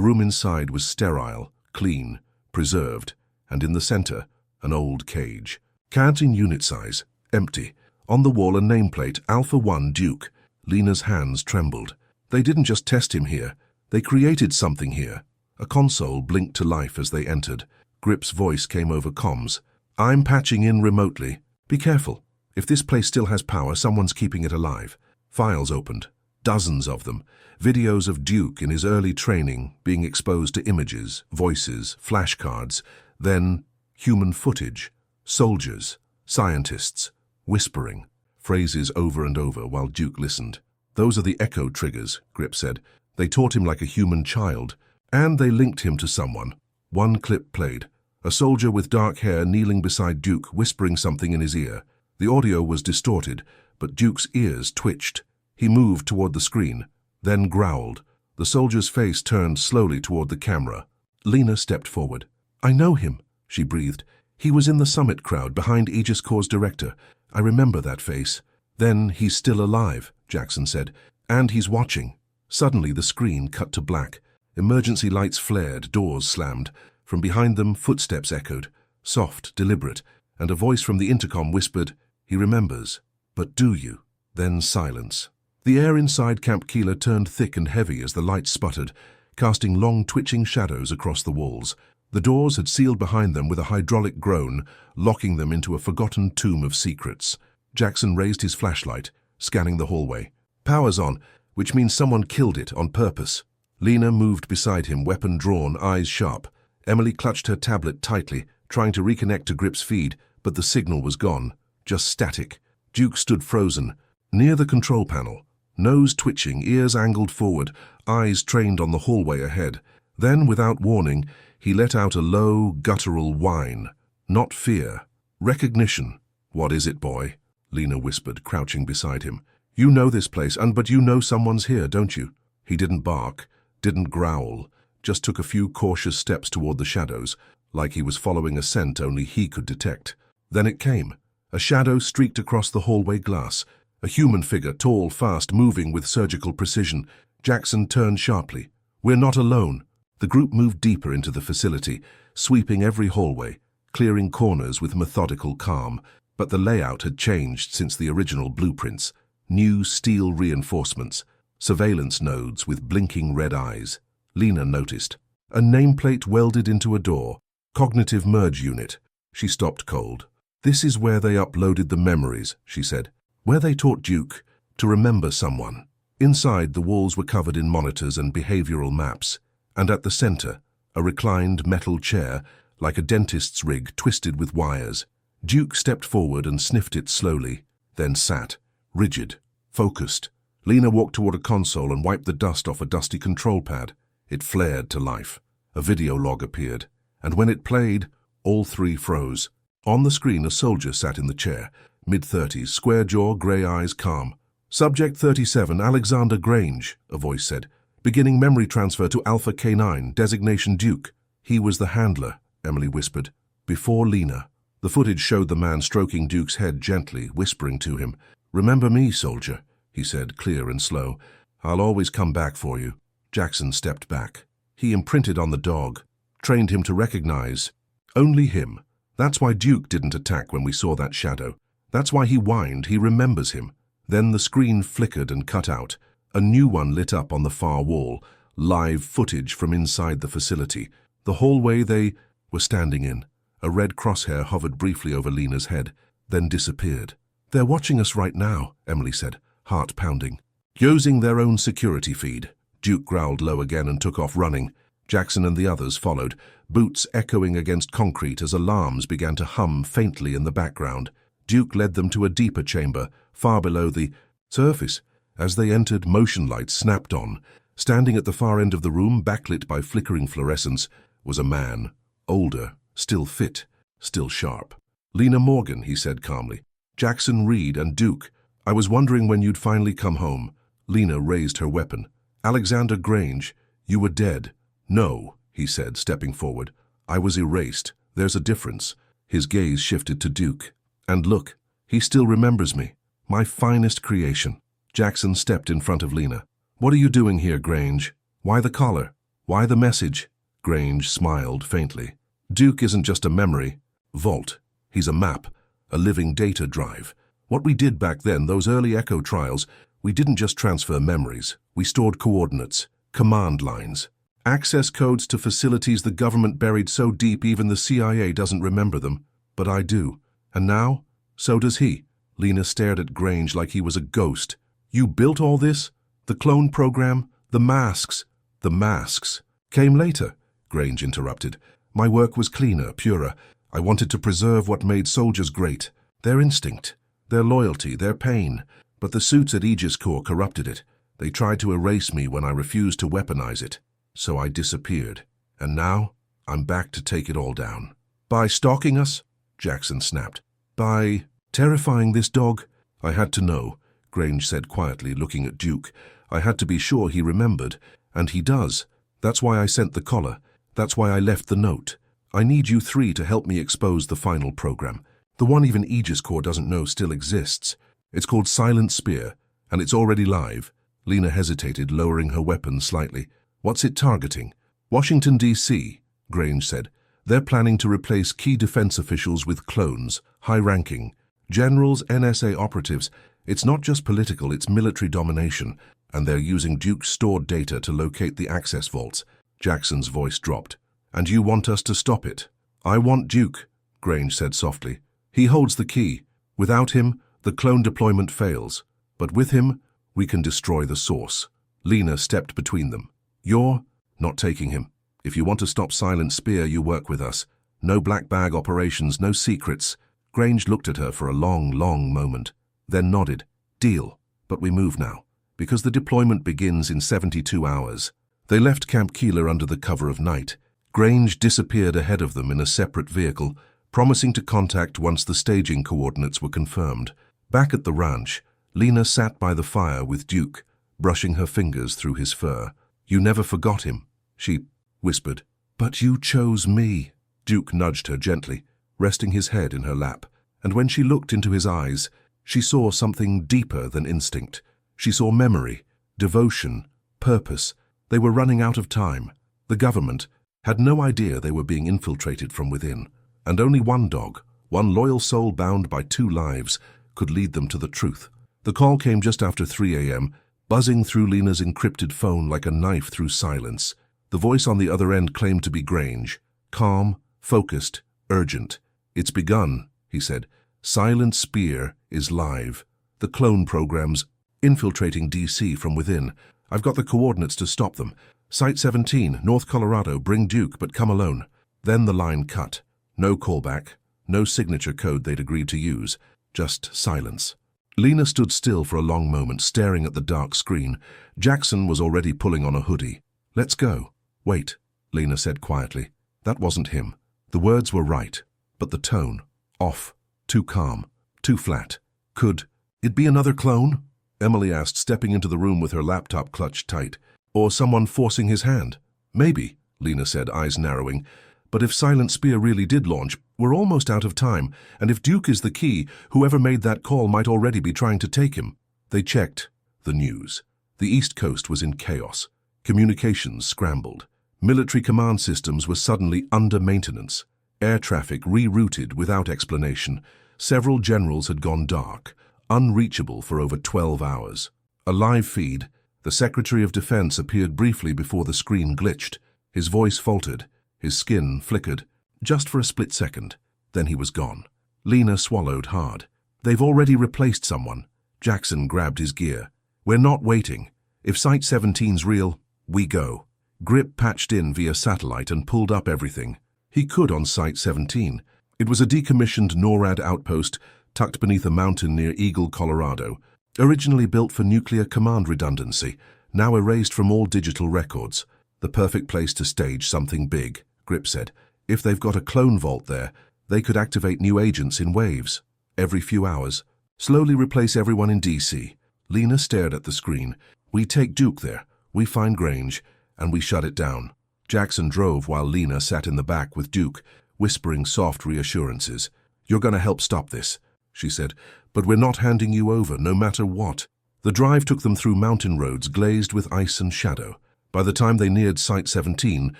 room inside was sterile, clean, preserved, and in the center, an old cage. CADs in unit size, empty. On the wall a nameplate, Alpha 1 Duke. Lena's hands trembled. They didn't just test him here. They created something here. A console blinked to life as they entered. Grip's voice came over comms. "I'm patching in remotely. Be careful. If this place still has power, someone's keeping it alive." Files opened. Dozens of them. Videos of Duke in his early training being exposed to images, voices, flashcards. Then human footage. Soldiers, scientists, whispering. Phrases over and over while Duke listened. "Those are the echo triggers," Grip said. "They taught him like a human child. And they linked him to someone." One clip played. A soldier with dark hair kneeling beside Duke, whispering something in his ear. The audio was distorted, but Duke's ears twitched. He moved toward the screen, then growled. The soldier's face turned slowly toward the camera. Lena stepped forward. "I know him," she breathed. "He was in the summit crowd behind Aegis Corps' director. I remember that face." "Then he's still alive," Jackson said. "And he's watching." Suddenly the screen cut to black. Emergency lights flared, doors slammed. From behind them, footsteps echoed, soft, deliberate, and a voice from the intercom whispered, "He remembers. But do you?" Then silence. The air inside Camp Keeler turned thick and heavy as the lights sputtered, casting long twitching shadows across the walls. The doors had sealed behind them with a hydraulic groan, locking them into a forgotten tomb of secrets. Jackson raised his flashlight, scanning the hallway. "Power's on, which means someone killed it on purpose." Lena moved beside him, weapon drawn, eyes sharp. Emily clutched her tablet tightly, trying to reconnect to Grip's feed, but the signal was gone, just static. Duke stood frozen, near the control panel, nose twitching, ears angled forward, eyes trained on the hallway ahead. Then, without warning, he let out a low, guttural whine. Not fear, recognition. "What is it, boy?" Lena whispered, crouching beside him. "You know this place, but you know someone's here, don't you?" He didn't bark, didn't growl, just took a few cautious steps toward the shadows, like he was following a scent only he could detect. Then it came. A shadow streaked across the hallway glass. A human figure, tall, fast, moving with surgical precision. Jackson turned sharply. "We're not alone." The group moved deeper into the facility, sweeping every hallway, clearing corners with methodical calm. But the layout had changed since the original blueprints. New steel reinforcements, surveillance nodes with blinking red eyes. Lena noticed. A nameplate welded into a door. Cognitive Merge Unit. She stopped cold. "This is where they uploaded the memories," she said. "Where they taught Duke to remember someone." Inside, the walls were covered in monitors and behavioral maps. And at the center, a reclined metal chair, like a dentist's rig twisted with wires. Duke stepped forward and sniffed it slowly, then sat, rigid, focused. Lena walked toward a console and wiped the dust off a dusty control pad. It flared to life. A video log appeared, and when it played, all three froze. On the screen, a soldier sat in the chair, mid-30s, square jaw, grey eyes, calm. "Subject 37, Alexander Grange," a voice said. "Beginning memory transfer to Alpha K9, designation Duke." "He was the handler," Emily whispered. Before Lena. The footage showed the man stroking Duke's head gently, whispering to him. "Remember me, soldier," he said, clear and slow. "I'll always come back for you." Jackson stepped back. He imprinted on the dog, trained him to recognize only him. That's why Duke didn't attack when we saw that shadow. That's why he whined. He remembers him. Then the screen flickered and cut out. A new one lit up on the far wall, live footage from inside the facility. The hallway they were standing in. A red crosshair hovered briefly over Lena's head, then disappeared. "They're watching us right now," Emily said, heart pounding. "Using their own security feed." Duke growled low again and took off running. Jackson and the others followed, boots echoing against concrete as alarms began to hum faintly in the background. Duke led them to a deeper chamber, far below the surface. As they entered, motion lights snapped on. Standing at the far end of the room, backlit by flickering fluorescence, was a man, older, still fit, still sharp. "Lena Morgan," he said calmly. "Jackson Reed and Duke. I was wondering when you'd finally come home." Lena raised her weapon. "Alexander Grange, you were dead." "No," he said, stepping forward. "I was erased. There's a difference." His gaze shifted to Duke. "And look, he still remembers me. My finest creation." Jackson stepped in front of Lena. "What are you doing here, Grange? Why the collar? Why the message?" Grange smiled faintly. "Duke isn't just a memory vault. He's a map, a living data drive. What we did back then, those early Echo trials, we didn't just transfer memories. We stored coordinates, command lines, access codes to facilities the government buried so deep even the CIA doesn't remember them. But I do. And now, so does he." Lena stared at Grange like he was a ghost. "You built all this? The clone program? The masks?" "The masks came later," Grange interrupted. "My work was cleaner, purer. I wanted to preserve what made soldiers great. Their instinct, their loyalty, their pain. But the suits at Aegis Corps corrupted it. They tried to erase me when I refused to weaponize it. So I disappeared. And now, I'm back to take it all down." "By stalking us?" Jackson snapped. "By terrifying this dog?" "I had to know," Grange said quietly, looking at Duke. "I had to be sure he remembered. And he does. That's why I sent the collar. That's why I left the note. I need you three to help me expose the final program. The one even Aegis Corps doesn't know still exists. It's called Silent Spear, and it's already live." Lena hesitated, lowering her weapon slightly. "What's it targeting?" "Washington, D.C., Grange said. "They're planning to replace key defense officials with clones, high-ranking, generals, NSA operatives. It's not just political, it's military domination, and they're using Duke's stored data to locate the access vaults." Jackson's voice dropped. "And you want us to stop it?" "I want Duke," Grange said softly. "He holds the key. Without him, the clone deployment fails. But with him, we can destroy the source." Lena stepped between them. "You're not taking him. If you want to stop Silent Spear, you work with us. No black bag operations, no secrets." Grange looked at her for a long, long moment, then nodded. "Deal. But we move now, because the deployment begins in 72 hours. They left Camp Keeler under the cover of night. Grange disappeared ahead of them in a separate vehicle, promising to contact once the staging coordinates were confirmed. Back at the ranch, Lena sat by the fire with Duke, brushing her fingers through his fur. "You never forgot him," she whispered. "But you chose me." Duke nudged her gently, resting his head in her lap. And when she looked into his eyes, she saw something deeper than instinct. She saw memory, devotion, purpose. They were running out of time. The government had no idea they were being infiltrated from within. And only one dog, one loyal soul bound by 2 lives, could lead them to the truth. The call came just after 3 a.m., buzzing through Lena's encrypted phone like a knife through silence. The voice on the other end claimed to be Grange. Calm, focused, urgent. "It's begun," he said. "Silent Spear is live. The clone program's infiltrating D.C. from within. I've got the coordinates to stop them. Site 17, North Colorado, bring Duke, but come alone." Then the line cut. No callback, no signature code they'd agreed to use, just silence. Lena stood still for a long moment, staring at the dark screen. Jackson was already pulling on a hoodie. "Let's go." "Wait," Lena said quietly. That wasn't him. The words were right, but the tone, off, too calm, too flat. "Could it be another clone?" Emily asked, stepping into the room with her laptop clutched tight. "Or someone forcing his hand?" "Maybe," Lena said, eyes narrowing. "But if Silent Spear really did launch, we're almost out of time. And if Duke is the key, whoever made that call might already be trying to take him." They checked the news. The East Coast was in chaos. Communications scrambled. Military command systems were suddenly under maintenance. Air traffic rerouted without explanation. Several generals had gone dark, unreachable for over 12 hours. A live feed. The Secretary of Defense appeared briefly before the screen glitched. His voice faltered. His skin flickered. Just for a split second. Then he was gone. Lena swallowed hard. "They've already replaced someone." Jackson grabbed his gear. "We're not waiting. If Site 17's real, we go." Grip patched in via satellite and pulled up everything. He could on Site 17. It was a decommissioned NORAD outpost, tucked beneath a mountain near Eagle, Colorado. Originally built for nuclear command redundancy, now erased from all digital records. The perfect place to stage something big, Grip said. If they've got a clone vault there, they could activate new agents in waves, every few hours. Slowly replace everyone in DC. Lena stared at the screen. We take Duke there, we find Grange, and we shut it down. Jackson drove while Lena sat in the back with Duke, whispering soft reassurances. You're going to help stop this, she said, but we're not handing you over, no matter what. The drive took them through mountain roads glazed with ice and shadow. By the time they neared Site 17,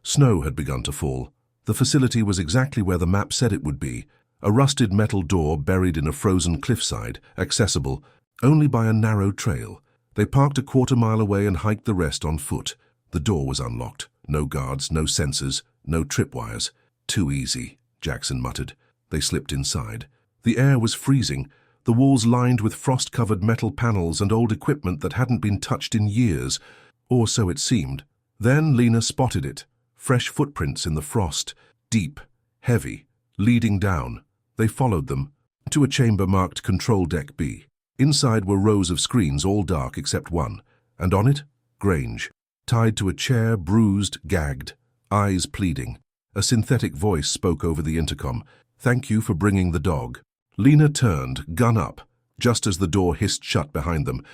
snow had begun to fall. The facility was exactly where the map said it would be, a rusted metal door buried in a frozen cliffside, accessible only by a narrow trail. They parked a quarter-mile away and hiked the rest on foot. The door was unlocked. No guards, no sensors, no tripwires. Too easy, Jackson muttered. They slipped inside. The air was freezing, the walls lined with frost-covered metal panels and old equipment that hadn't been touched in years, or so it seemed. Then Lena spotted it. Fresh footprints in the frost, deep, heavy, leading down. They followed them to a chamber marked Control Deck B. Inside were rows of screens, all dark except one, and on it, Grange, tied to a chair, bruised, gagged, eyes pleading. A synthetic voice spoke over the intercom. Thank you for bringing the dog. Lena turned, gun up, just as the door hissed shut behind them,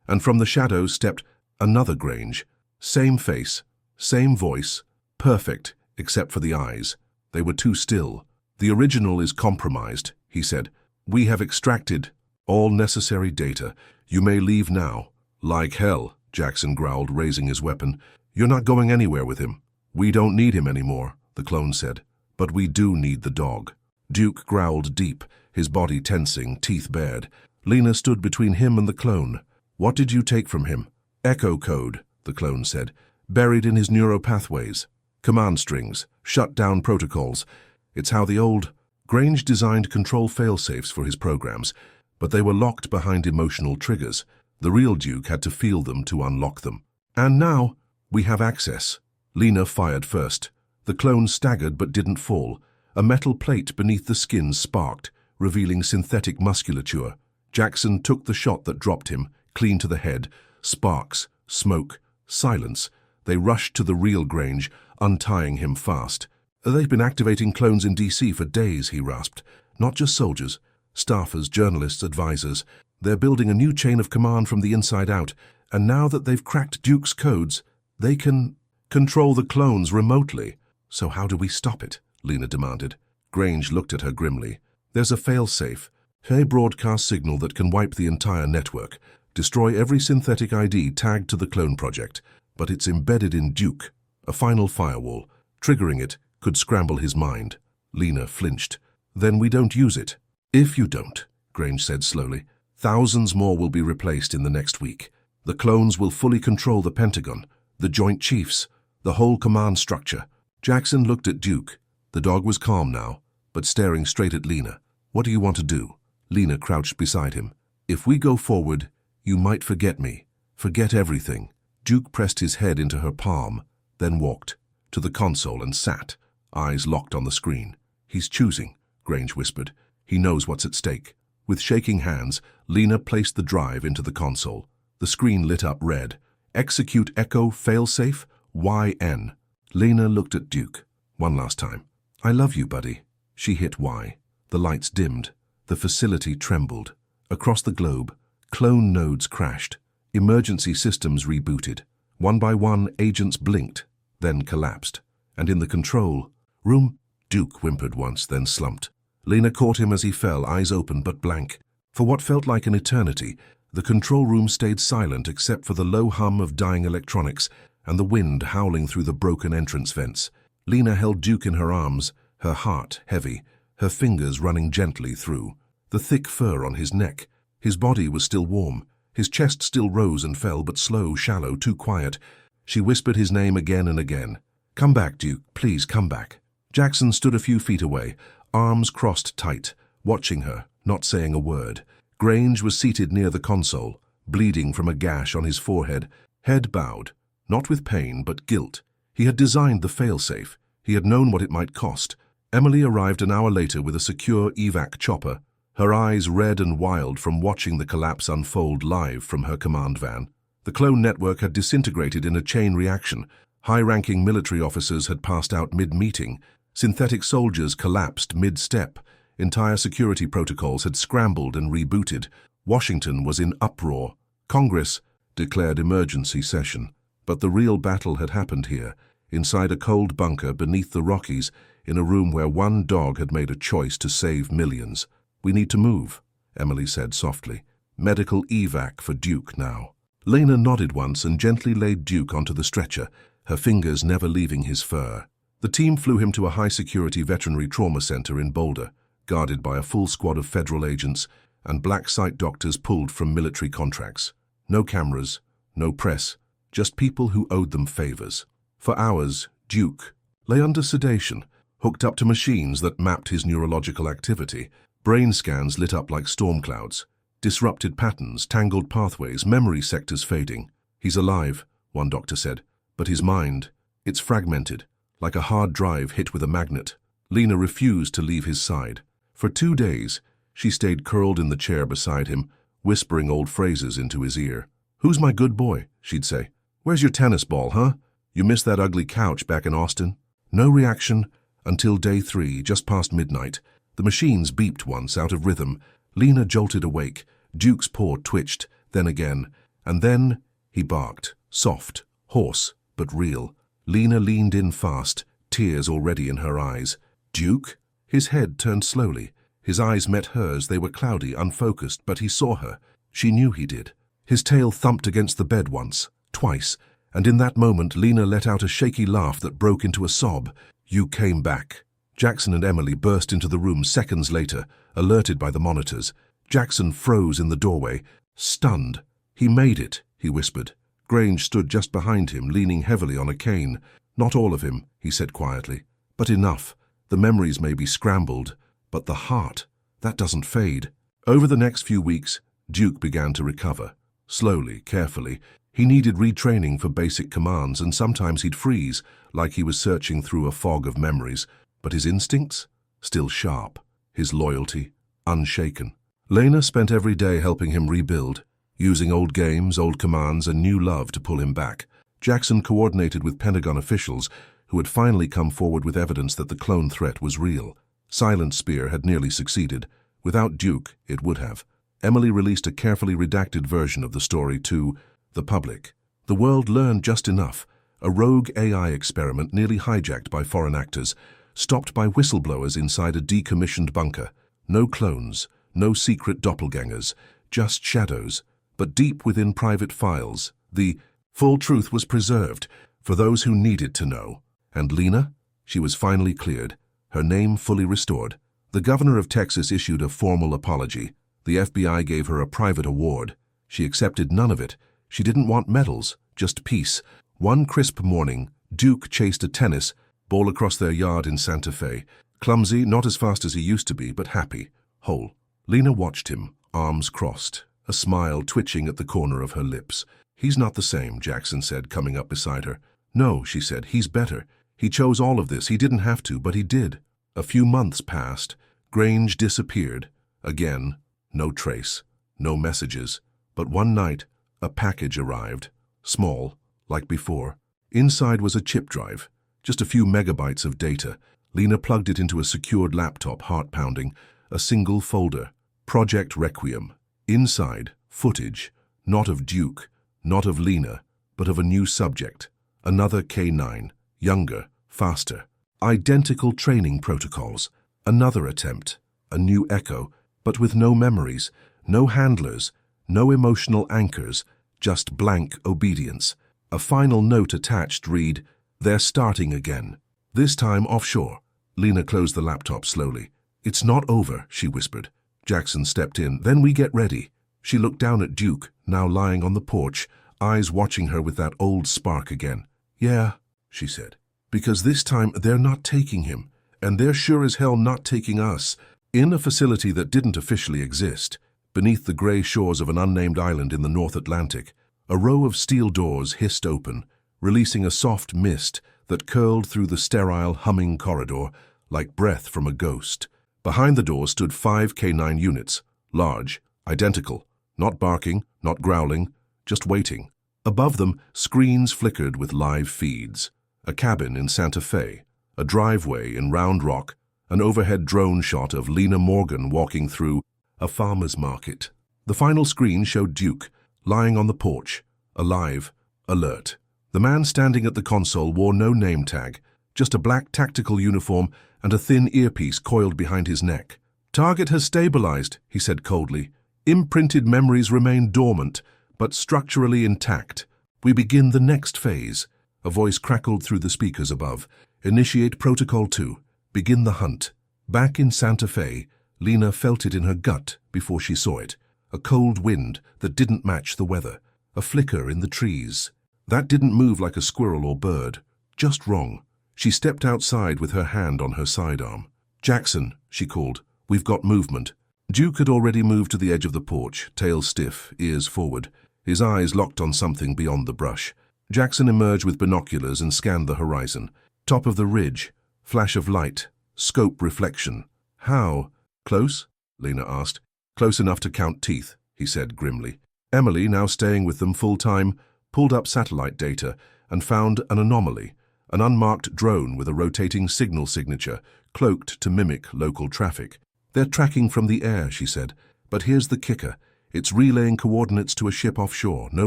and from the shadows stepped another Grange. Same face, same voice, perfect, except for the eyes. They were too still. The original is compromised, he said. We have extracted all necessary data. You may leave now. Like hell, Jackson growled, raising his weapon. You're not going anywhere with him. We don't need him anymore, the clone said. But we do need the dog. Duke growled deep, his body tensing, teeth bared. Lena stood between him and the clone. What did you take from him? Echo code, the clone said, buried in his neuropathways. Command strings, shut-down protocols. It's how the old Grange designed control failsafes for his programs, but they were locked behind emotional triggers. The real Duke had to feel them to unlock them. And now, we have access. Lena fired first. The clone staggered but didn't fall. A metal plate beneath the skin sparked, revealing synthetic musculature. Jackson took the shot that dropped him, clean to the head. Sparks, smoke, silence. They rushed to the real Grange, untying him fast. They've been activating clones in DC for days, he rasped. Not just soldiers, staffers, journalists, advisors. They're building a new chain of command from the inside out, and now that they've cracked Duke's codes, they can control the clones remotely. So how do we stop it? Lena demanded. Grange looked at her grimly. There's a failsafe, a broadcast signal that can wipe the entire network, destroy every synthetic ID tagged to the clone project, but it's embedded in Duke, a final firewall. Triggering it could scramble his mind. Lena flinched. Then we don't use it. If you don't, Grange said slowly, thousands more will be replaced in the next week. The clones will fully control the Pentagon, the Joint Chiefs, the whole command structure. Jackson looked at Duke. The dog was calm now, but staring straight at Lena. What do you want to do? Lena crouched beside him. If we go forward, you might forget me. Forget everything. Duke pressed his head into her palm, then walked to the console and sat, eyes locked on the screen. He's choosing, Grange whispered. He knows what's at stake. With shaking hands, Lena placed the drive into the console. The screen lit up red. Execute Echo Failsafe YN. Lena looked at Duke. One last time. I love you, buddy. She hit Y. The lights dimmed. The facility trembled. Across the globe, clone nodes crashed. Emergency systems rebooted. One by one, agents blinked, then collapsed. And in the control room, Duke whimpered once, then slumped. Lena caught him as he fell, eyes open but blank. For what felt like an eternity, the control room stayed silent except for the low hum of dying electronics and the wind howling through the broken entrance vents. Lena held Duke in her arms, her heart heavy, her fingers running gently through. The thick fur on his neck. His body was still warm. His chest still rose and fell, but slow, shallow, too quiet. She whispered his name again and again. Come back, Duke, please come back. Jackson stood a few feet away, arms crossed tight, watching her, not saying a word. Grange was seated near the console, bleeding from a gash on his forehead, head bowed, not with pain but guilt. He had designed the failsafe. He had known what it might cost. Emily arrived an hour later with a secure evac chopper. her eyes red and wild from watching the collapse unfold live from her command van. The clone network had disintegrated in a chain reaction. High-ranking military officers had passed out mid-meeting. Synthetic soldiers collapsed mid-step. Entire security protocols had scrambled and rebooted. Washington was in uproar. Congress declared emergency session. But the real battle had happened here, inside a cold bunker beneath the Rockies, in a room where one dog had made a choice to save millions. "We need to move," Emily said softly. "Medical evac for Duke now." Lena nodded once and gently laid Duke onto the stretcher, her fingers never leaving his fur. The team flew him to a high-security veterinary trauma center in Boulder, guarded by a full squad of federal agents and black site doctors pulled from military contracts. No cameras, no press, just people who owed them favors. For hours, Duke lay under sedation, hooked up to machines that mapped his neurological activity. Brain scans lit up like storm clouds. Disrupted patterns, tangled pathways, memory sectors fading. "He's alive," one doctor said, "but his mind, it's fragmented, like a hard drive hit with a magnet." Lena refused to leave his side. For 2 days, she stayed curled in the chair beside him, whispering old phrases into his ear. "Who's my good boy?" she'd say. "Where's your tennis ball, huh? You missed that ugly couch back in Austin?" No reaction until day 3, just past midnight. The machines beeped once, out of rhythm. Lena jolted awake. Duke's paw twitched, then again, and then he barked, soft, hoarse, but real. Lena leaned in fast, tears already in her eyes. "Duke?" His head turned slowly. His eyes met hers. They were cloudy, unfocused, but he saw her. She knew he did. His tail thumped against the bed once, twice, and in that moment Lena let out a shaky laugh that broke into a sob. "You came back." Jackson and Emily burst into the room seconds later, alerted by the monitors. Jackson froze in the doorway, stunned. "He made it," he whispered. Grange stood just behind him, leaning heavily on a cane. "Not all of him," he said quietly, "but enough. The memories may be scrambled, but the heart, that doesn't fade." Over the next few weeks, Duke began to recover. Slowly, carefully. He needed retraining for basic commands, and sometimes he'd freeze, like he was searching through a fog of memories. But his instincts? Still sharp. His loyalty? Unshaken. Lena spent every day helping him rebuild, using old games, old commands, and new love to pull him back. Jackson coordinated with Pentagon officials who had finally come forward with evidence that the clone threat was real. Silent Spear had nearly succeeded. Without Duke, it would have. Emily released a carefully redacted version of the story to the public. The world learned just enough. A rogue AI experiment nearly hijacked by foreign actors, stopped by whistleblowers inside a decommissioned bunker. No clones, no secret doppelgangers, just shadows. But deep within private files, the full truth was preserved for those who needed to know. And Lena? She was finally cleared, her name fully restored. The governor of Texas issued a formal apology. The FBI gave her a private award. She accepted none of it. She didn't want medals, just peace. One crisp morning, Duke chased a tennis ball across their yard in Santa Fe. Clumsy, not as fast as he used to be, but happy, whole. Lena watched him, arms crossed, a smile twitching at the corner of her lips. "He's not the same," Jackson said, coming up beside her. "No," she said, "he's better. He chose all of this. He didn't have to, but he did." A few months passed. Grange disappeared. Again, no trace, no messages. But one night, a package arrived. Small, like before. Inside was a chip drive, just a few megabytes of data. Lena plugged it into a secured laptop, heart pounding. A single folder. Project Requiem. Inside, footage, not of Duke, not of Lena, but of a new subject. Another K9, younger, faster. Identical training protocols. Another attempt. A new Echo, but with no memories, no handlers, no emotional anchors, just blank obedience. A final note attached read, "They're starting again. This time offshore." Lena closed the laptop slowly. "It's not over," she whispered. Jackson stepped in. "Then we get ready." She looked down at Duke, now lying on the porch, eyes watching her with that old spark again. "Yeah," she said. "Because this time they're not taking him, and they're sure as hell not taking us." In a facility that didn't officially exist, beneath the gray shores of an unnamed island in the North Atlantic, a row of steel doors hissed open, releasing a soft mist that curled through the sterile, humming corridor like breath from a ghost. Behind the door stood 5 K9 units, large, identical, not barking, not growling, just waiting. Above them, screens flickered with live feeds. A cabin in Santa Fe, a driveway in Round Rock, an overhead drone shot of Lena Morgan walking through a farmer's market. The final screen showed Duke, lying on the porch, alive, alert. The man standing at the console wore no name tag, just a black tactical uniform and a thin earpiece coiled behind his neck. "Target has stabilized," he said coldly. "Imprinted memories remain dormant, but structurally intact. We begin the next phase." A voice crackled through the speakers above. "Initiate Protocol 2. Begin the hunt." Back in Santa Fe, Lena felt it in her gut before she saw it. A cold wind that didn't match the weather. A flicker in the trees. That didn't move like a squirrel or bird. Just wrong. She stepped outside with her hand on her sidearm. "Jackson," she called, "we've got movement." Duke had already moved to the edge of the porch, tail stiff, ears forward. His eyes locked on something beyond the brush. Jackson emerged with binoculars and scanned the horizon. Top of the ridge, flash of light, scope reflection. "How? Close?" Lena asked. "Close enough to count teeth," he said grimly. Emily, now staying with them full-time, pulled up satellite data and found an anomaly, an unmarked drone with a rotating signal signature, cloaked to mimic local traffic. "They're tracking from the air," she said. "But here's the kicker. It's relaying coordinates to a ship offshore, no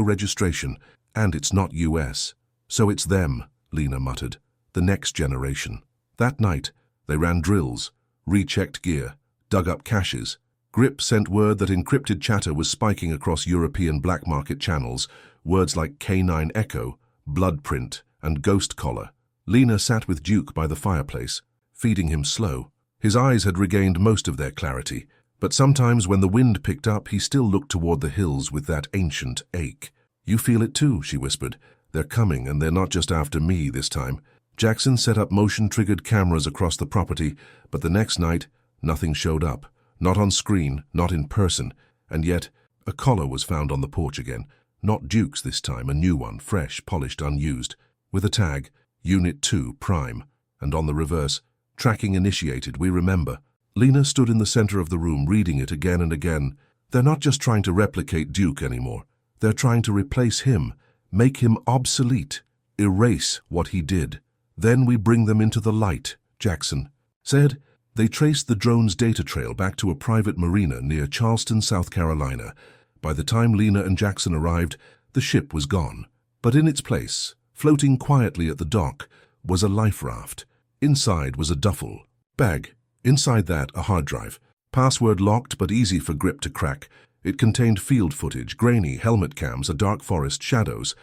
registration, and it's not US. So it's them," Lena muttered. "The next generation." That night, they ran drills, rechecked gear, dug up caches. Grip sent word that encrypted chatter was spiking across European black market channels, words like K9 Echo, Bloodprint, and Ghost Collar. Lena sat with Duke by the fireplace, feeding him slow. His eyes had regained most of their clarity, but sometimes when the wind picked up, he still looked toward the hills with that ancient ache. "You feel it too," she whispered. "They're coming, and they're not just after me this time." Jackson set up motion-triggered cameras across the property, but the next night, nothing showed up. Not on screen, not in person, and yet a collar was found on the porch again. Not Duke's this time, a new one, fresh, polished, unused, with a tag, Unit 2, Prime, and on the reverse, "Tracking initiated, we remember." Lena stood in the center of the room, reading it again and again. They're not just trying to replicate Duke anymore. They're trying to replace him, make him obsolete, erase what he did. "Then we bring them into the light," Jackson said. They traced the drone's data trail back to a private marina near Charleston, South Carolina. By the time Lena and Jackson arrived, the ship was gone. But in its place, floating quietly at the dock, was a life raft. Inside was a duffel bag. Inside that, a hard drive. Password locked but easy for Grip to crack. It contained field footage, grainy helmet cams, a dark forest, shadows.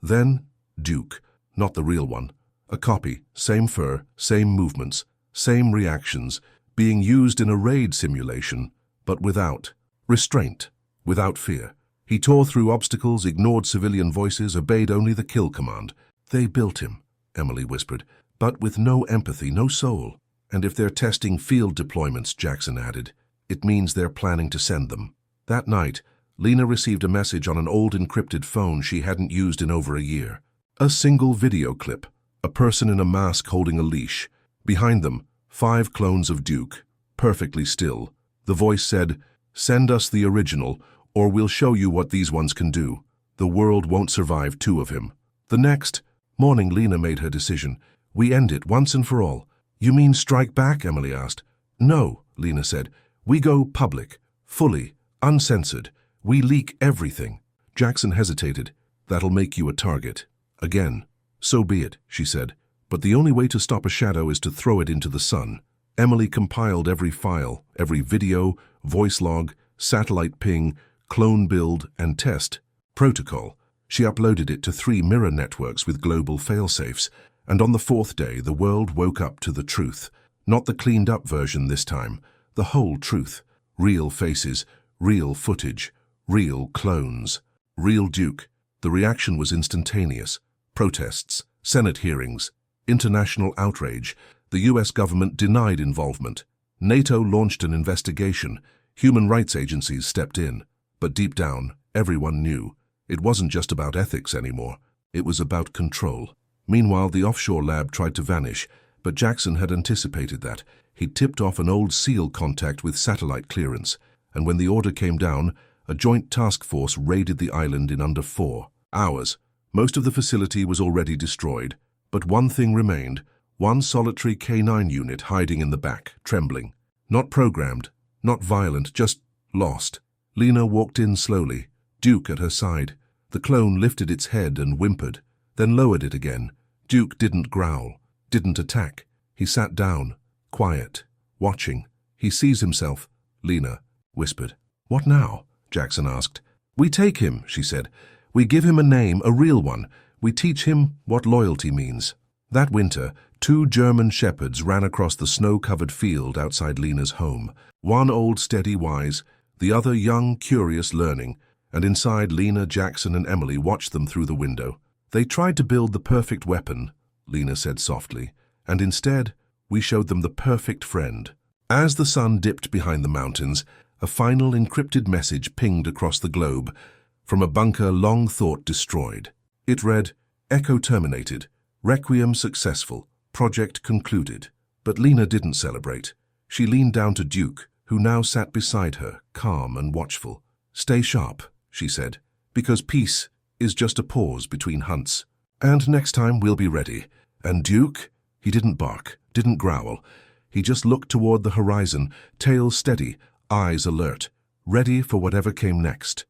Then, Duke, not the real one. A copy, same fur, same movements, same reactions, being used in a raid simulation, but without restraint, without fear. He tore through obstacles, ignored civilian voices, obeyed only the kill command. "They built him," Emily whispered, "but with no empathy, no soul. And if they're testing field deployments," Jackson added, "it means they're planning to send them." That night, Lena received a message on an old encrypted phone she hadn't used in over a year. A single video clip, a person in a mask holding a leash. Behind them, 5 clones of Duke, perfectly still. The voice said, "Send us the original, or we'll show you what these ones can do. The world won't survive 2 of him." The next morning, Lena made her decision. "We end it once and for all." "You mean strike back?" Emily asked. "No," Lena said. "We go public, fully, uncensored. We leak everything." Jackson hesitated. "That'll make you a target." Again. "So be it," she said. "But the only way to stop a shadow is to throw it into the sun." Emily compiled every file, every video, voice log, satellite ping, clone build, and test protocol. She uploaded it to 3 mirror networks with global failsafes, and on the 4th day the world woke up to the truth. Not the cleaned-up version this time, the whole truth. Real faces, real footage, real clones. Real Duke. The reaction was instantaneous. Protests, Senate hearings, international outrage. The US government denied involvement. NATO launched an investigation. Human rights agencies stepped in. But deep down, everyone knew. It wasn't just about ethics anymore. It was about control. Meanwhile, the offshore lab tried to vanish, but Jackson had anticipated that. He tipped off an old SEAL contact with satellite clearance, and when the order came down, a joint task force raided the island in under 4 hours. Most of the facility was already destroyed, but one thing remained, one solitary K9 unit hiding in the back, trembling. Not programmed, not violent, just lost. Lena walked in slowly, Duke at her side. The clone lifted its head and whimpered, then lowered it again. Duke didn't growl, didn't attack. He sat down, quiet, watching. He sees himself, Lena whispered. What now? Jackson asked. We take him, she said. We give him a name, a real one. We teach him what loyalty means. That winter, 2 German shepherds ran across the snow-covered field outside Lena's home. One old, steady, wise, the other young, curious, learning. And inside, Lena, Jackson, and Emily watched them through the window. They tried to build the perfect weapon, Lena said softly, and instead, we showed them the perfect friend. As the sun dipped behind the mountains, a final encrypted message pinged across the globe from a bunker long thought destroyed. It read, Echo terminated, Requiem successful, project concluded. But Lena didn't celebrate. She leaned down to Duke, who now sat beside her, calm and watchful. Stay sharp, she said, because peace is just a pause between hunts. And next time we'll be ready. And Duke, he didn't bark, didn't growl. He just looked toward the horizon, tail steady, eyes alert, ready for whatever came next.